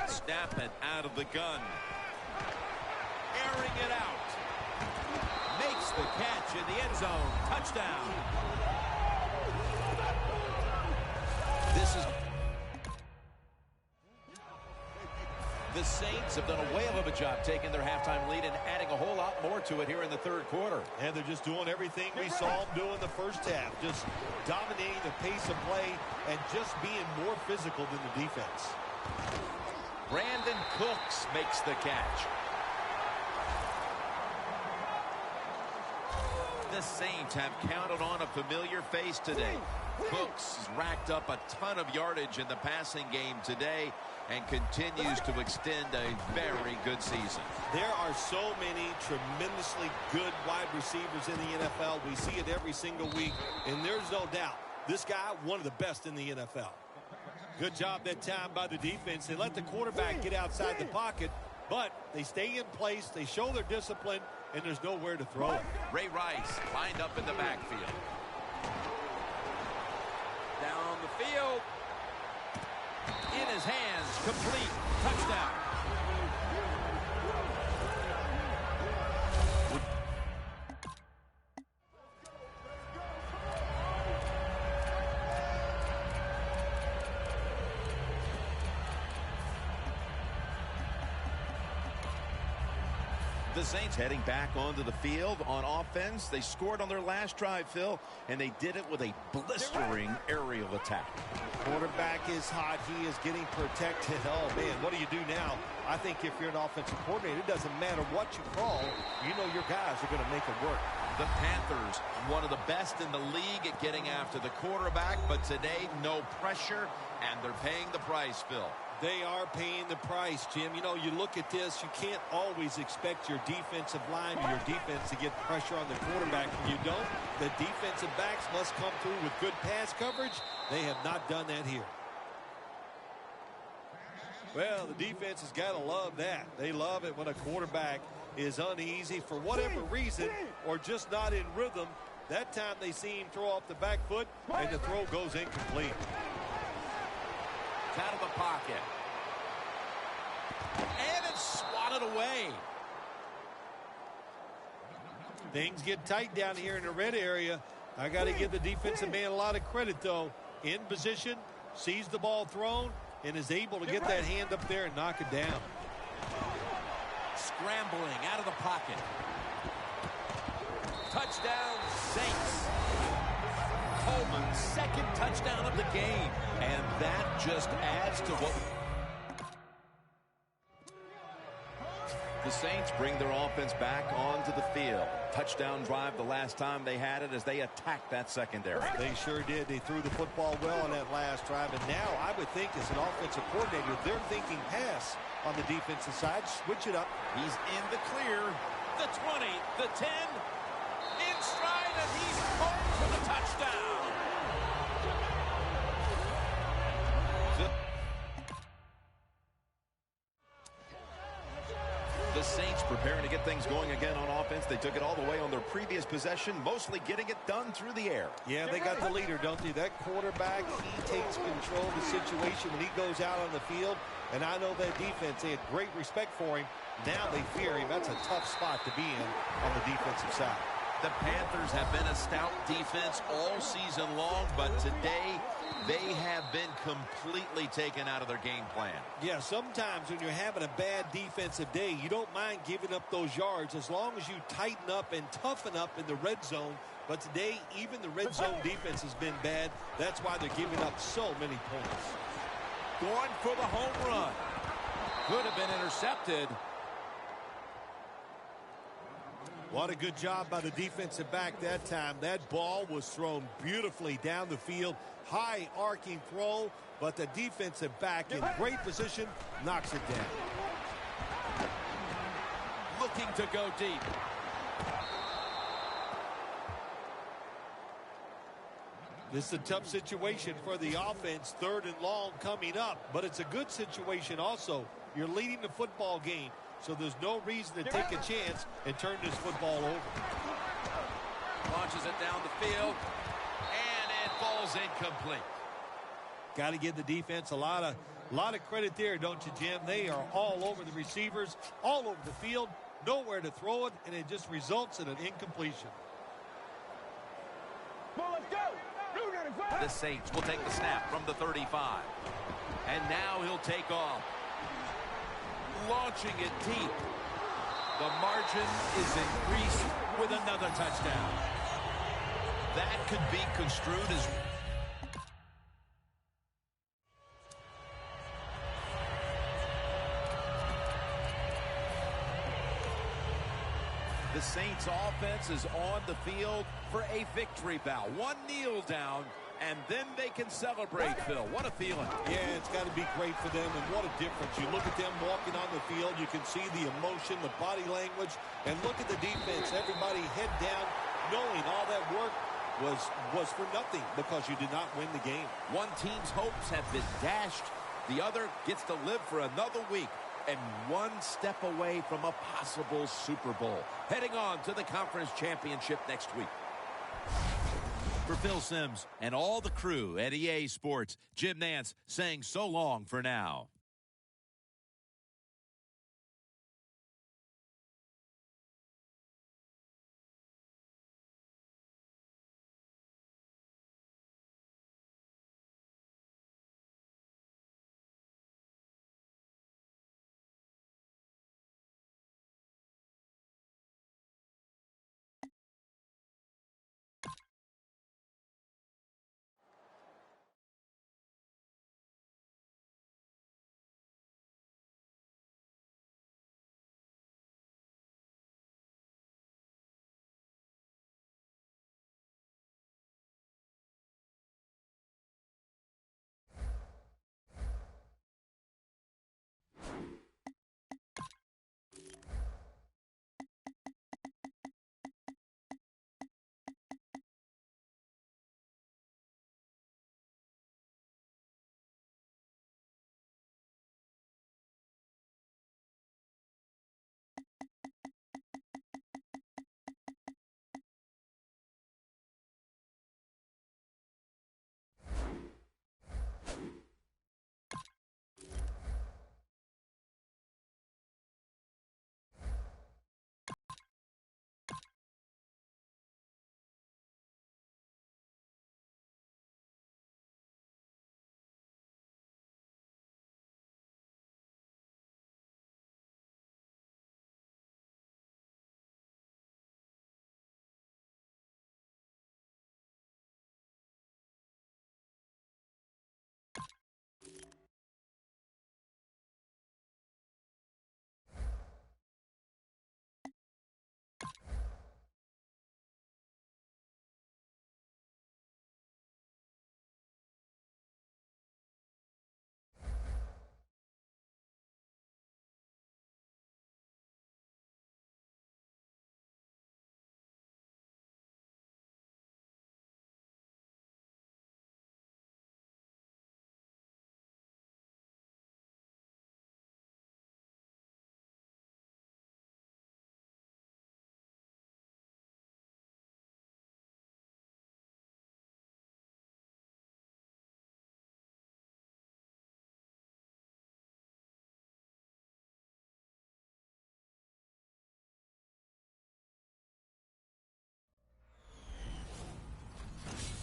Snap it out of the gun. Airing it out. Makes the catch in the end zone. Touchdown. This is... The Saints have done a whale of a job taking their halftime lead and adding a whole lot more to it here in the third quarter. And they're just doing everything we saw them do in the first half. Just dominating the pace of play and just being more physical than the defense. Brandon Cooks makes the catch. The Saints have counted on a familiar face today. Cooks has racked up a ton of yardage in the passing game today and continues to extend a very good season. There are so many tremendously good wide receivers in the NFL. We see it every single week, and there's no doubt this guy, one of the best in the NFL. Good job that time by the defense. They let the quarterback get outside the pocket, but they stay in place, they show their discipline, and there's nowhere to throw it. Ray Rice lined up in the backfield. Down the field. In his hands, complete, touchdown. The Saints heading back onto the field on offense. They scored on their last drive, Phil, and they did it with a blistering aerial attack. Quarterback is hot. He is getting protected. Oh, man, what do you do now? I think if you're an offensive coordinator, it doesn't matter what you call. You know your guys are going to make it work. The Panthers, one of the best in the league at getting after the quarterback, but today, no pressure, and they're paying the price, Phil. They are paying the price, Jim. You know, you look at this, you can't always expect your defensive line or your defense to get pressure on the quarterback. When you don't, the defensive backs must come through with good pass coverage. They have not done that here. Well, the defense has got to love that. They love it when a quarterback is uneasy for whatever reason or just not in rhythm. That time they see him throw off the back foot, and the throw goes incomplete. Out of the pocket. And it's swatted away. Things get tight down here in the red area. I got to give the defensive man a lot of credit, though. In position, sees the ball thrown, and is able to get that hand up there and knock it down. Scrambling out of the pocket. Touchdown, Saints. Coleman's second touchdown of the game. And that just adds to what... The Saints bring their offense back onto the field. Touchdown drive the last time they had it as they attacked that secondary. They sure did. They threw the football well on that last drive. And now I would think as an offensive coordinator, they're thinking pass on the defensive side. Switch it up. He's in the clear. The 20, the 10. In stride, and he's home for the touchdown. The Saints preparing to get things going again on offense. They took it all the way on their previous possession, mostly getting it done through the air. Yeah, they got the leader, don't they? That quarterback, he takes control of the situation when he goes out on the field. And I know that defense, they had great respect for him. Now they fear him. That's a tough spot to be in on the defensive side. The Panthers have been a stout defense all season long, but today they have been completely taken out of their game plan. Yeah, sometimes when you're having a bad defensive day, you don't mind giving up those yards as long as you tighten up and toughen up in the red zone. But today, even the red zone defense has been bad. That's why they're giving up so many points. Going for the home run. Could have been intercepted. What a good job by the defensive back that time. That ball was thrown beautifully down the field. High arcing throw, but the defensive back in great position knocks it down. Looking to go deep. This is a tough situation for the offense. 3rd and long coming up, but it's a good situation also. You're leading the football game. So there's no reason to take a chance and turn this football over. Launches it down the field, and it falls incomplete. Got to give the defense a lot of credit there, don't you, Jim? They are all over the receivers, all over the field, nowhere to throw it, and it just results in an incompletion. Well, let's go. The Saints will take the snap from the 35. And now he'll take off. Launching it deep. The margin is increased with another touchdown. That could be construed as... The Saints offense is on the field for a victory bow. One kneel down, and then they can celebrate, Phil. What a feeling. Yeah, it's got to be great for them, and what a difference. You look at them walking on the field, you can see the emotion, the body language, and look at the defense. Everybody head down, knowing all that work was for nothing because you did not win the game. One team's hopes have been dashed. The other gets to live for another week and one step away from a possible Super Bowl. Heading on to the conference championship next week. For Phil Simms and all the crew at EA Sports, Jim Nantz saying so long for now.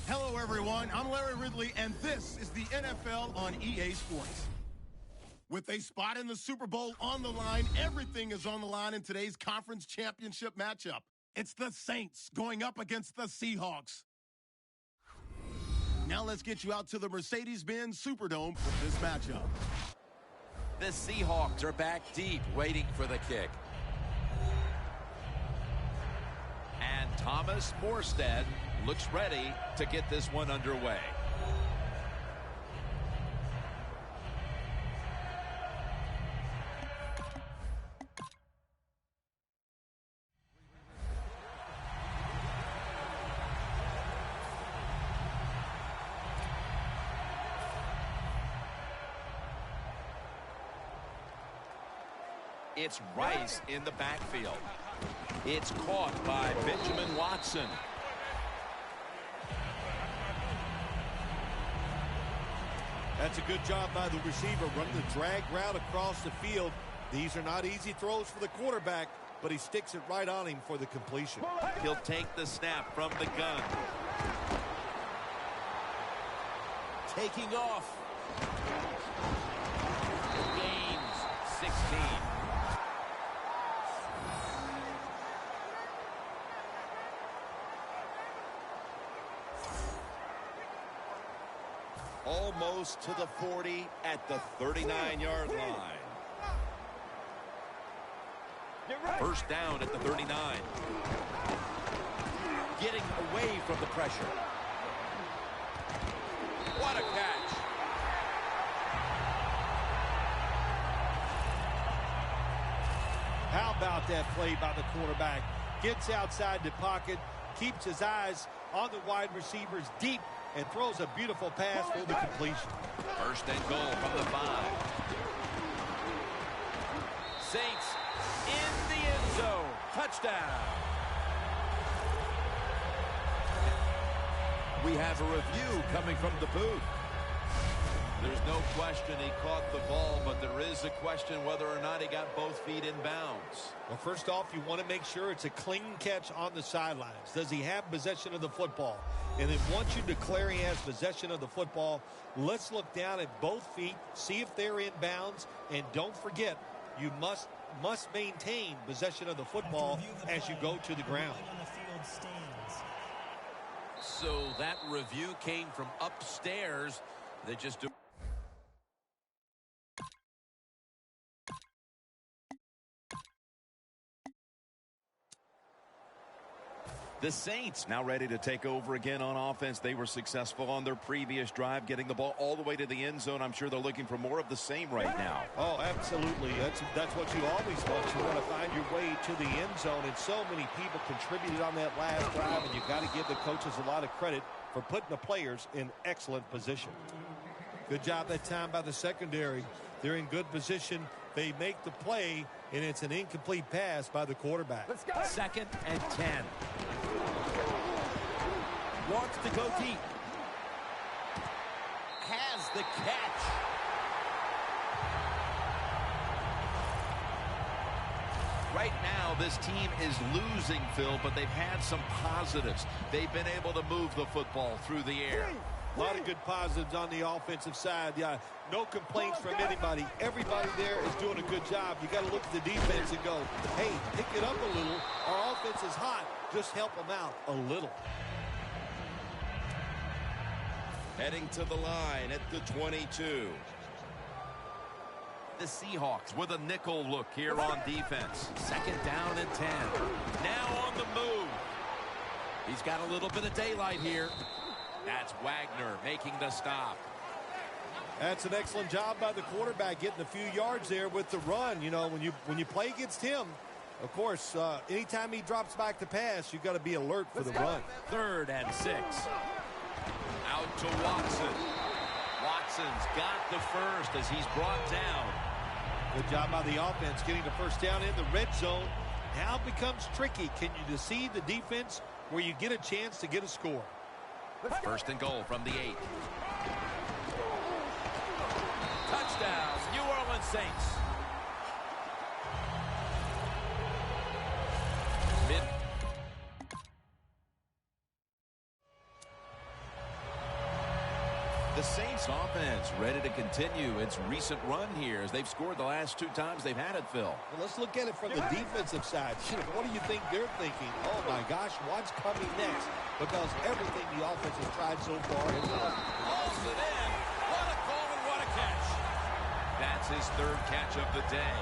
Hello, everyone. I'm Larry Ridley, and this is the NFL on EA Sports. With a spot in the Super Bowl on the line, everything is on the line in today's conference championship matchup. It's the Saints going up against the Seahawks. Now let's get you out to the Mercedes-Benz Superdome for this matchup. The Seahawks are back deep, waiting for the kick. And Thomas Morstead looks ready to get this one underway. It's Rice in the backfield. It's caught by Benjamin Watson. That's a good job by the receiver, running the drag route across the field. These are not easy throws for the quarterback, but he sticks it right on him for the completion. He'll take the snap from the gun. Taking off. Gains 16. Almost to the 40 at the 39-yard line. First down at the 39. Getting away from the pressure. What a catch. How about that play by the quarterback? Gets outside the pocket, keeps his eyes on the wide receivers deep, and throws a beautiful pass for the completion. First and goal from the 5. Saints in the end zone. Touchdown. We have a review coming from the booth. There's no question he caught the ball, but there is a question whether or not he got both feet in bounds. Well, first off, you want to make sure it's a clean catch on the sidelines. Does he have possession of the football? And then once you declare he has possession of the football, let's look down at both feet, see if they're in bounds, and don't forget, you must maintain possession of the football as you go to the ground. So that review came from upstairs. They just do. The Saints now ready to take over again on offense. They were successful on their previous drive, getting the ball all the way to the end zone. I'm sure they're looking for more of the same right now. Oh, absolutely. That's what you always want. You want to find your way to the end zone, and so many people contributed on that last drive, and you've got to give the coaches a lot of credit for putting the players in excellent position. Good job that time by the secondary. They're in good position. They make the play, and it's an incomplete pass by the quarterback. Let's go. 2nd and 10. Wants to go deep. Has the catch. Right now, this team is losing, Phil, but they've had some positives. They've been able to move the football through the air. A lot of good positives on the offensive side. Yeah, no complaints from anybody. Everybody there is doing a good job. You got to look at the defense and go, hey, pick it up a little. Our offense is hot. Just help them out a little. Heading to the line at the 22. The Seahawks with a nickel look here on defense. 2nd down and 10. Now on the move. He's got a little bit of daylight here. That's Wagner making the stop. That's an excellent job by the quarterback, getting a few yards there with the run. You know, when you play against him, of course, anytime he drops back to pass, you've got to be alert for the run. 3rd and 6. Out to Watson. Watson's got the first as he's brought down. Good job by the offense getting the first down in the red zone. Now it becomes tricky. Can you deceive the defense where you get a chance to get a score? 1st and goal from the 8. Touchdown, New Orleans Saints. The Saints offense ready to continue its recent run here as they've scored the last 2 times they've had it, Phil. Well, let's look at it from the defensive side. What do you think they're thinking? Oh, my gosh, what's coming next? Because everything the offense has tried so far has worked. Hauls it in. What a call and what a catch. That's his 3rd catch of the day.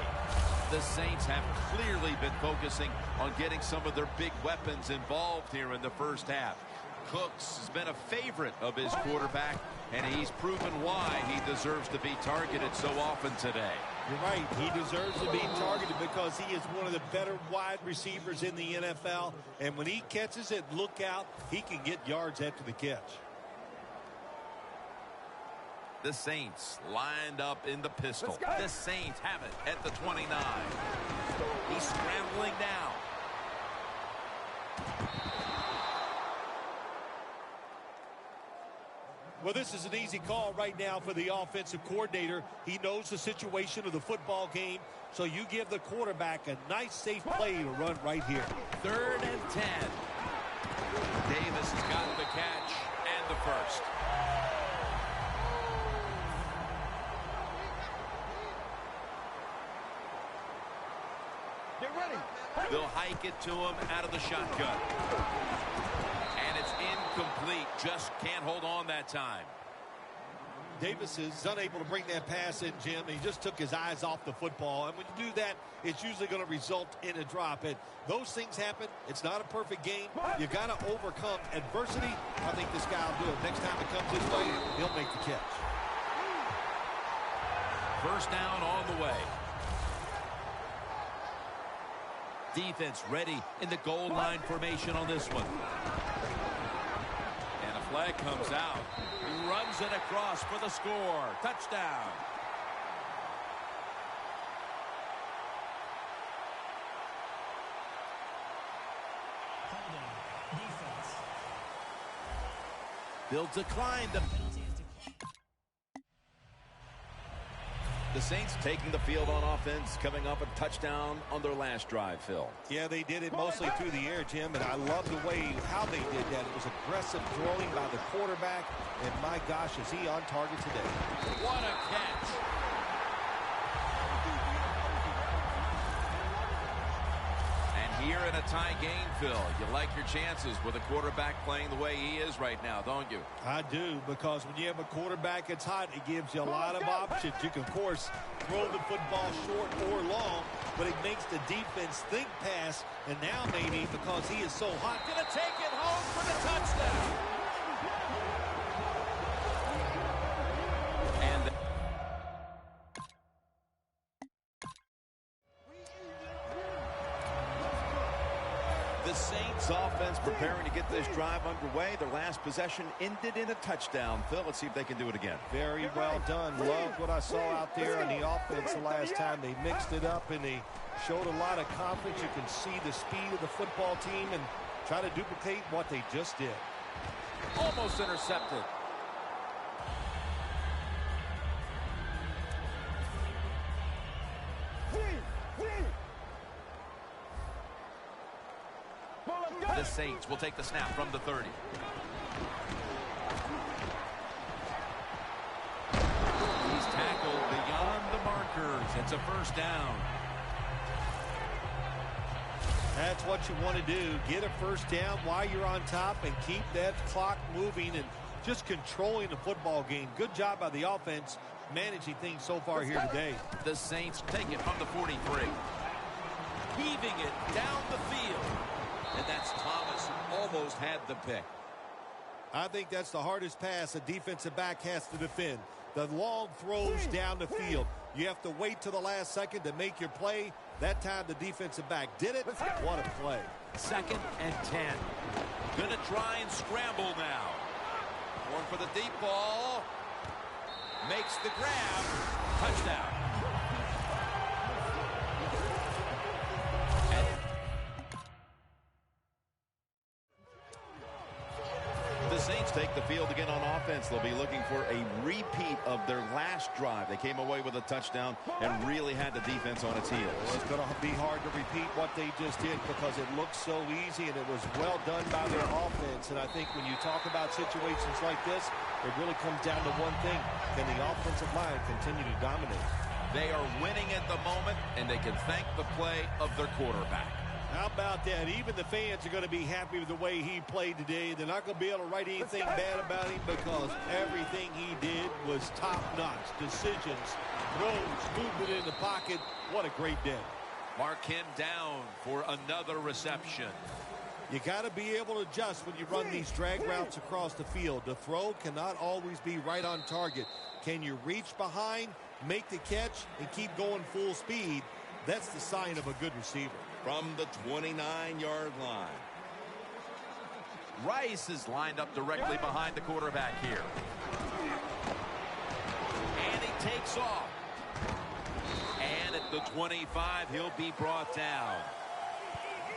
The Saints have clearly been focusing on getting some of their big weapons involved here in the first half. Cooks has been a favorite of his quarterback, and he's proven why he deserves to be targeted so often today. You're right. He deserves to be targeted because he is one of the better wide receivers in the NFL. And when he catches it, look out, he can get yards after the catch. The Saints lined up in the pistol. The Saints have it at the 29. He's scrambling now. Well, this is an easy call right now for the offensive coordinator. He knows the situation of the football game, so you give the quarterback a nice, safe play to run right here. 3rd and 10. Davis has got the catch and the first. Get ready. They'll hike it to him out of the shotgun. And it's incomplete. Just can't hold on that time. Davis is unable to bring that pass in, Jim. He just took his eyes off the football. And when you do that, it's usually going to result in a drop. And those things happen. It's not a perfect game. You got to overcome adversity. I think this guy will do it. Next time it comes his way, he'll make the catch. 1st down on the way. Defense ready in the goal line formation on this one. And a flag comes out. He runs it across for the score. Touchdown. They'll decline the penalty. The Saints taking the field on offense, coming up a touchdown on their last drive, Phil. Yeah, they did it mostly through the air, Jim, and I love the way how they did that. It was aggressive throwing by the quarterback, and my gosh, is he on target today. What a catch. And here in a tie game, Phil, you like your chances with a quarterback playing the way he is right now, don't you? I do, because when you have a quarterback that's hot, it gives you a lot of options. You can, of course, throw the football short or long, but it makes the defense think pass, and now maybe because he is so hot, Gonna take it home for the touchdown. And the Saints offense preparing to get this drive underway. Their last possession ended in a touchdown. Phil, let's see if they can do it again. very well done. Love what I saw out there on the offense the last time. They mixed it up, and they showed a lot of confidence. You can see the speed of the football team and try to duplicate what they just did. Almost intercepted. The Saints will take the snap from the 30. He's tackled beyond the markers. It's a first down. That's what you want to do. Get a first down while you're on top and keep that clock moving and just controlling the football game. Good job by the offense managing things so far here today. The Saints take it from the 43. Heaving it down the field. And that's Thomas, who almost had the pick. I think that's the hardest pass a defensive back has to defend. The long throws down the field. You have to wait till the last second to make your play. That time the defensive back did it. What a play. 2nd and 10. Gonna try and scramble now. Going for the deep ball. Makes the grab. Touchdown. The Saints take the field again on offense. They'll be looking for a repeat of their last drive. They came away with a touchdown and really had the defense on its heels. Well, it's going to be hard to repeat what they just did because it looked so easy and it was well done by their offense. And I think when you talk about situations like this, it really comes down to one thing. Can the offensive line continue to dominate? They are winning at the moment, and they can thank the play of their quarterback. How about that? Even the fans are going to be happy with the way he played today. They're not going to be able to write anything bad about him because everything he did was top-notch. Decisions, throws, movement in the pocket. What a great day. Mark him down for another reception. You got to be able to adjust when you run these drag routes across the field. The throw cannot always be right on target. Can you reach behind, make the catch, and keep going full speed? That's the sign of a good receiver. From the 29-yard line. Rice is lined up directly behind the quarterback here. And he takes off. And at the 25, he'll be brought down.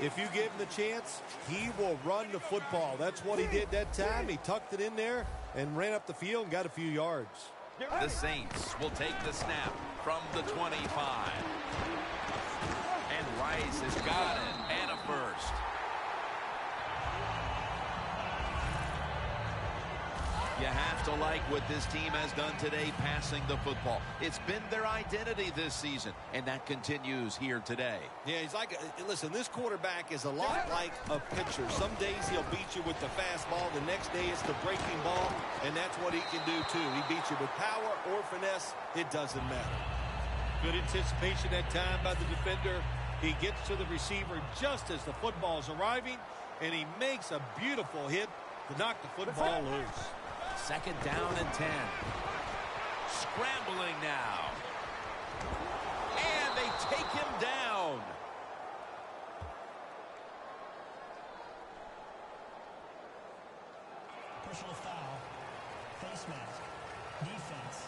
If you give him the chance, he will run the football. That's what he did that time. He tucked it in there and ran up the field and got a few yards. The Saints will take the snap from the 25. And Rice has got it, and a first. You have to like what this team has done today passing the football. It's been their identity this season, and that continues here today. Yeah, he's like, listen, this quarterback is a lot like a pitcher. Some days he'll beat you with the fastball. The next day it's the breaking ball, and that's what he can do too. He beats you with power or finesse. It doesn't matter. Good anticipation that time by the defender. He gets to the receiver just as the football's arriving, and he makes a beautiful hit to knock the football loose. 2nd down and 10. Scrambling now. And they take him down. Personal foul. Face mask. Defense.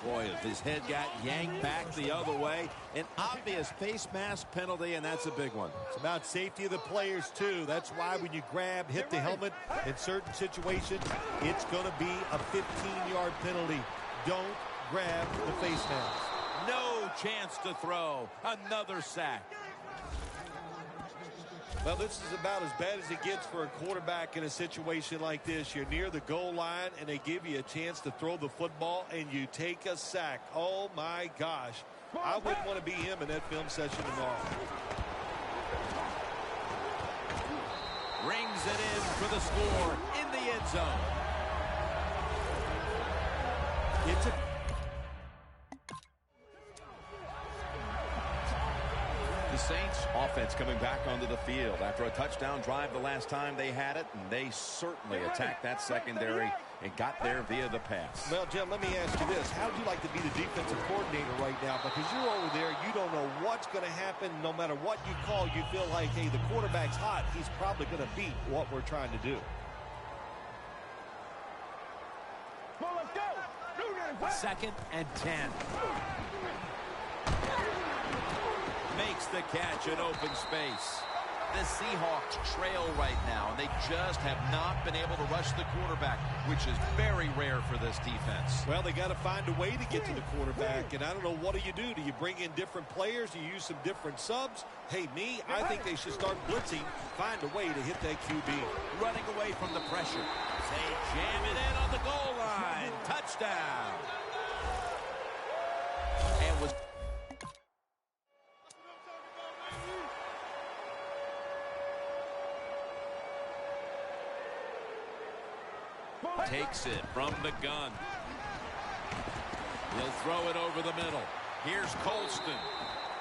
Boy, if his head got yanked back the other way, an obvious face mask penalty, and that's a big one. It's about safety of the players, too. That's why when you grab, hit the helmet in certain situations, it's going to be a 15-yard penalty. Don't grab the face mask. No chance to throw. Another sack. Well, this is about as bad as it gets for a quarterback in a situation like this. You're near the goal line, and they give you a chance to throw the football, and you take a sack. Oh, my gosh. I wouldn't want to be him in that film session tomorrow. Rings it in for the score in the end zone. It's a The Saints offense coming back onto the field after a touchdown drive the last time they had it, and they certainly attacked that secondary and got there via the pass. Well, Jim, let me ask you this. How would you like to be the defensive coordinator right now? Because you're over there, you don't know what's going to happen. No matter what you call, you feel like, hey, the quarterback's hot. He's probably going to beat what we're trying to do. Come on, let's go. 2nd and 10. Makes the catch in open space. The Seahawks trail right now, and they just have not been able to rush the quarterback, which is very rare for this defense. Well, they got to find a way to get to the quarterback, and I don't know, what do? Do you bring in different players? Do you use some different subs? Hey, I think they should start blitzing, find a way to hit that QB. Running away from the pressure. They jam it in on the goal line. Touchdown. And was takes it from the gun. He'll throw it over the middle. Here's Colston.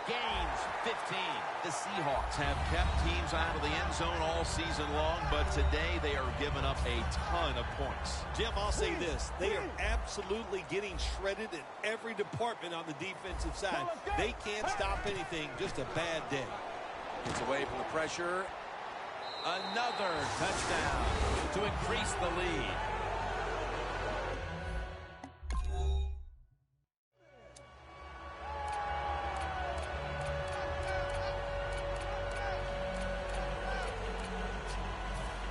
Gains 15. The Seahawks have kept teams out of the end zone all season long, but today they are giving up a ton of points. Jim, I'll say this. They are absolutely getting shredded in every department on the defensive side. They can't stop anything. Just a bad day. Gets away from the pressure. Another touchdown to increase the lead.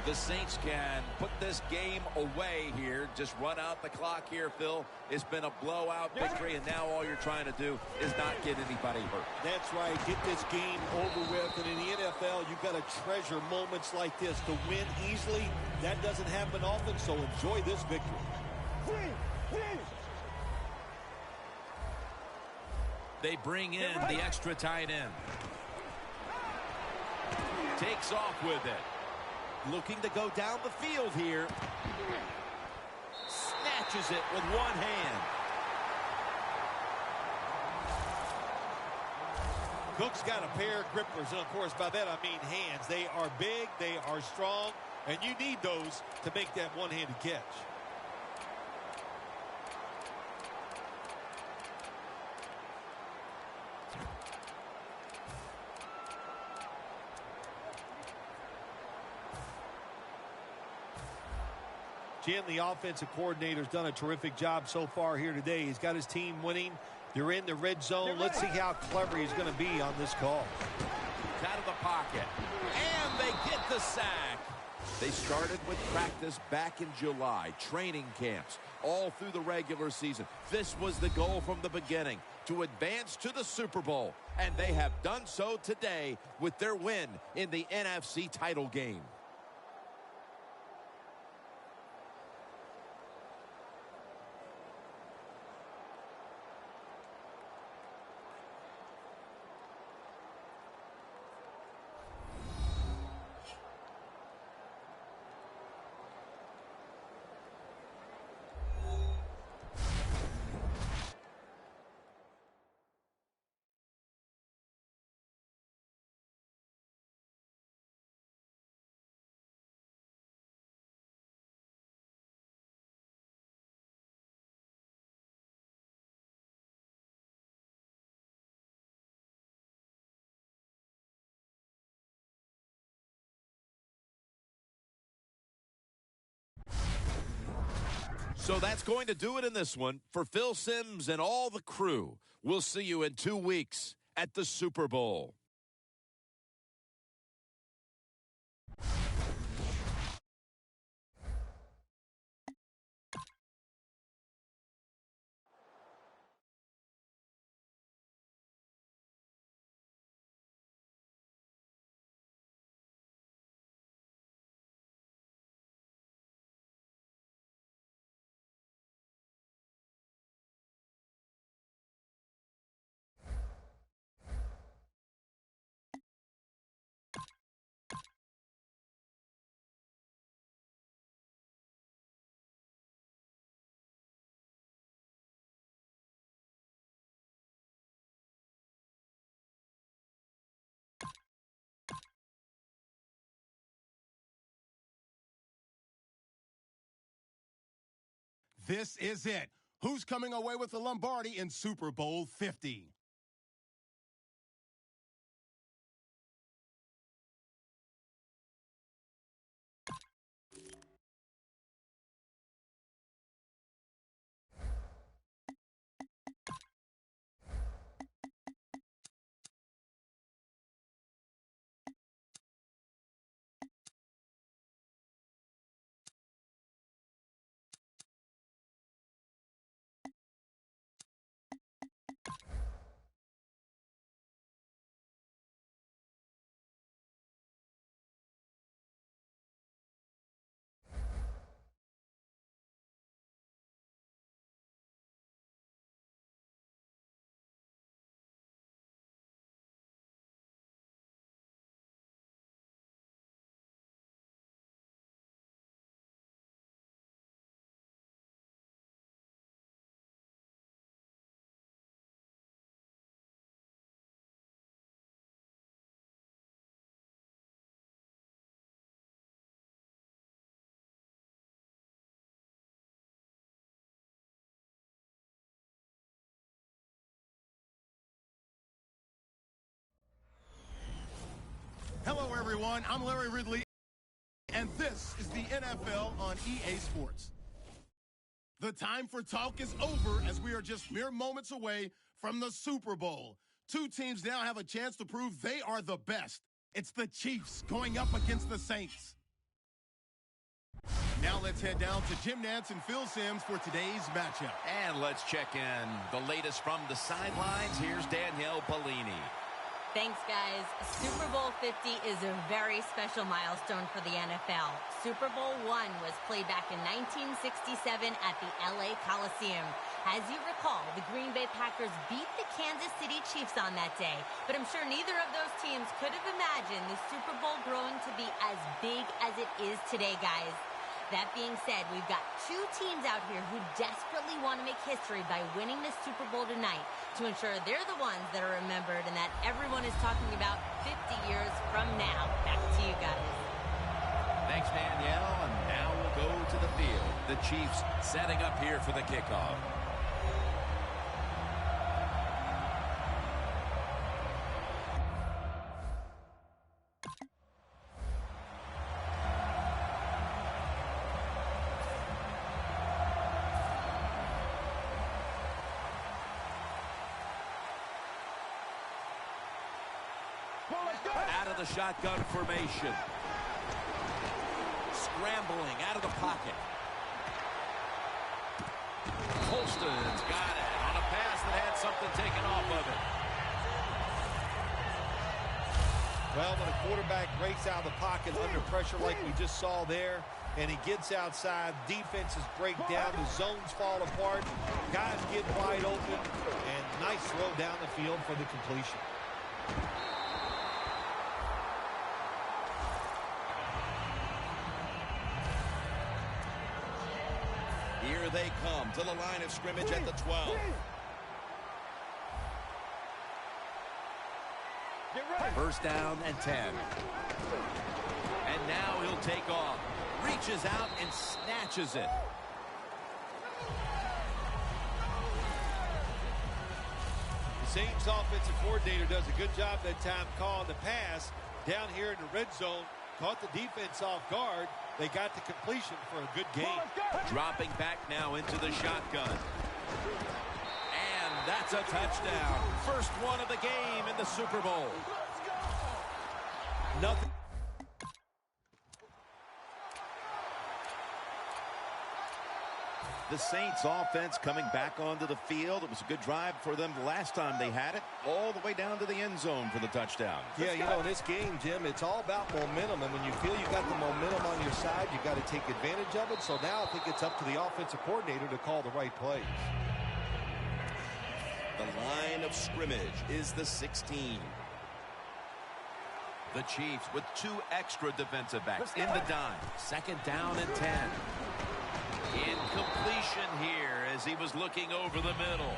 The Saints can put this game away here. Just run out the clock here, Phil. It's been a blowout victory, and now all you're trying to do is not get anybody hurt. That's right. Get this game over with. And in the NFL, you've got to treasure moments like this. To win easily, that doesn't happen often, so enjoy this victory. They bring in the extra tight end. Takes off with it. Looking to go down the field here. Snatches it with one hand. Cook's got a pair of grippers, and of course by that I mean hands. They are big, they are strong, and you need those to make that one-handed catch. Jim, the offensive coordinator's done a terrific job so far here today. He's got his team winning. They're in the red zone. Let's see how clever he's going to be on this call. Out of the pocket. And they get the sack. They started with practice back in July. Training camps all through the regular season. This was the goal from the beginning, to advance to the Super Bowl. And they have done so today with their win in the NFC title game. So that's going to do it in this one. For Phil Simms and all the crew, we'll see you in 2 weeks at the Super Bowl. This is it. Who's coming away with the Lombardi in Super Bowl 50? Hello, everyone. I'm Larry Ridley, and this is the NFL on EA Sports. The time for talk is over as we are just mere moments away from the Super Bowl. Two teams now have a chance to prove they are the best. It's the Chiefs going up against the Saints. Now let's head down to Jim Nantz and Phil Simms for today's matchup. And let's check in the latest from the sidelines. Here's Danielle Bellini. Thanks, guys. Super Bowl 50 is a very special milestone for the NFL. Super Bowl I was played back in 1967 at the LA Coliseum. As you recall, the Green Bay Packers beat the Kansas City Chiefs on that day, but I'm sure neither of those teams could have imagined the Super Bowl growing to be as big as it is today, guys. That being said, we've got two teams out here who desperately want to make history by winning the Super Bowl tonight to ensure they're the ones that are remembered and that everyone is talking about 50 years from now. Back to you guys. Thanks, Danielle. And now we'll go to the field. The Chiefs setting up here for the kickoff. Out of the shotgun formation. Scrambling out of the pocket. Holston's got it on a pass that had something taken off of it. Well, when a quarterback breaks out of the pocket under pressure like we just saw there, and he gets outside, defenses break down, the zones fall apart, guys get wide open, and nice throw down the field for the completion. Here they come to the line of scrimmage at the 12. First down and 10. And now he'll take off. Reaches out and snatches it. The Saints offensive coordinator does a good job that time calling the pass down here in the red zone. Caught the defense off guard, They got the completion for a good gain. Dropping back now into the shotgun. And that's a touchdown. First one of the game in the Super Bowl. Nothing. The Saints offense coming back onto the field. It was a good drive for them the last time they had it, all the way down to the end zone for the touchdown. Yeah, you know, in this game, Jim, it's all about momentum. And when you feel you got the momentum on your side, you got to take advantage of it. So now I think it's up to the offensive coordinator to call the right plays. The line of scrimmage is the 16. The Chiefs with 2 extra defensive backs in the dime. Second down and 10. Incompletion here as he was looking over the middle.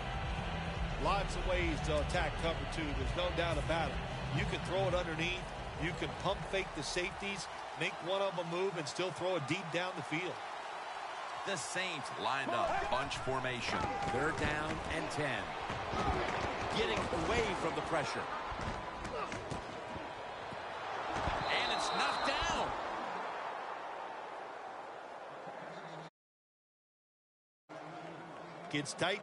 Lots of ways to attack cover 2. There's no doubt about it. You can throw it underneath. You can pump fake the safeties, make one of them move, and still throw it deep down the field. The Saints lined up bunch formation. Third down and 10. Getting away from the pressure. And it's knocked down. Gets tight.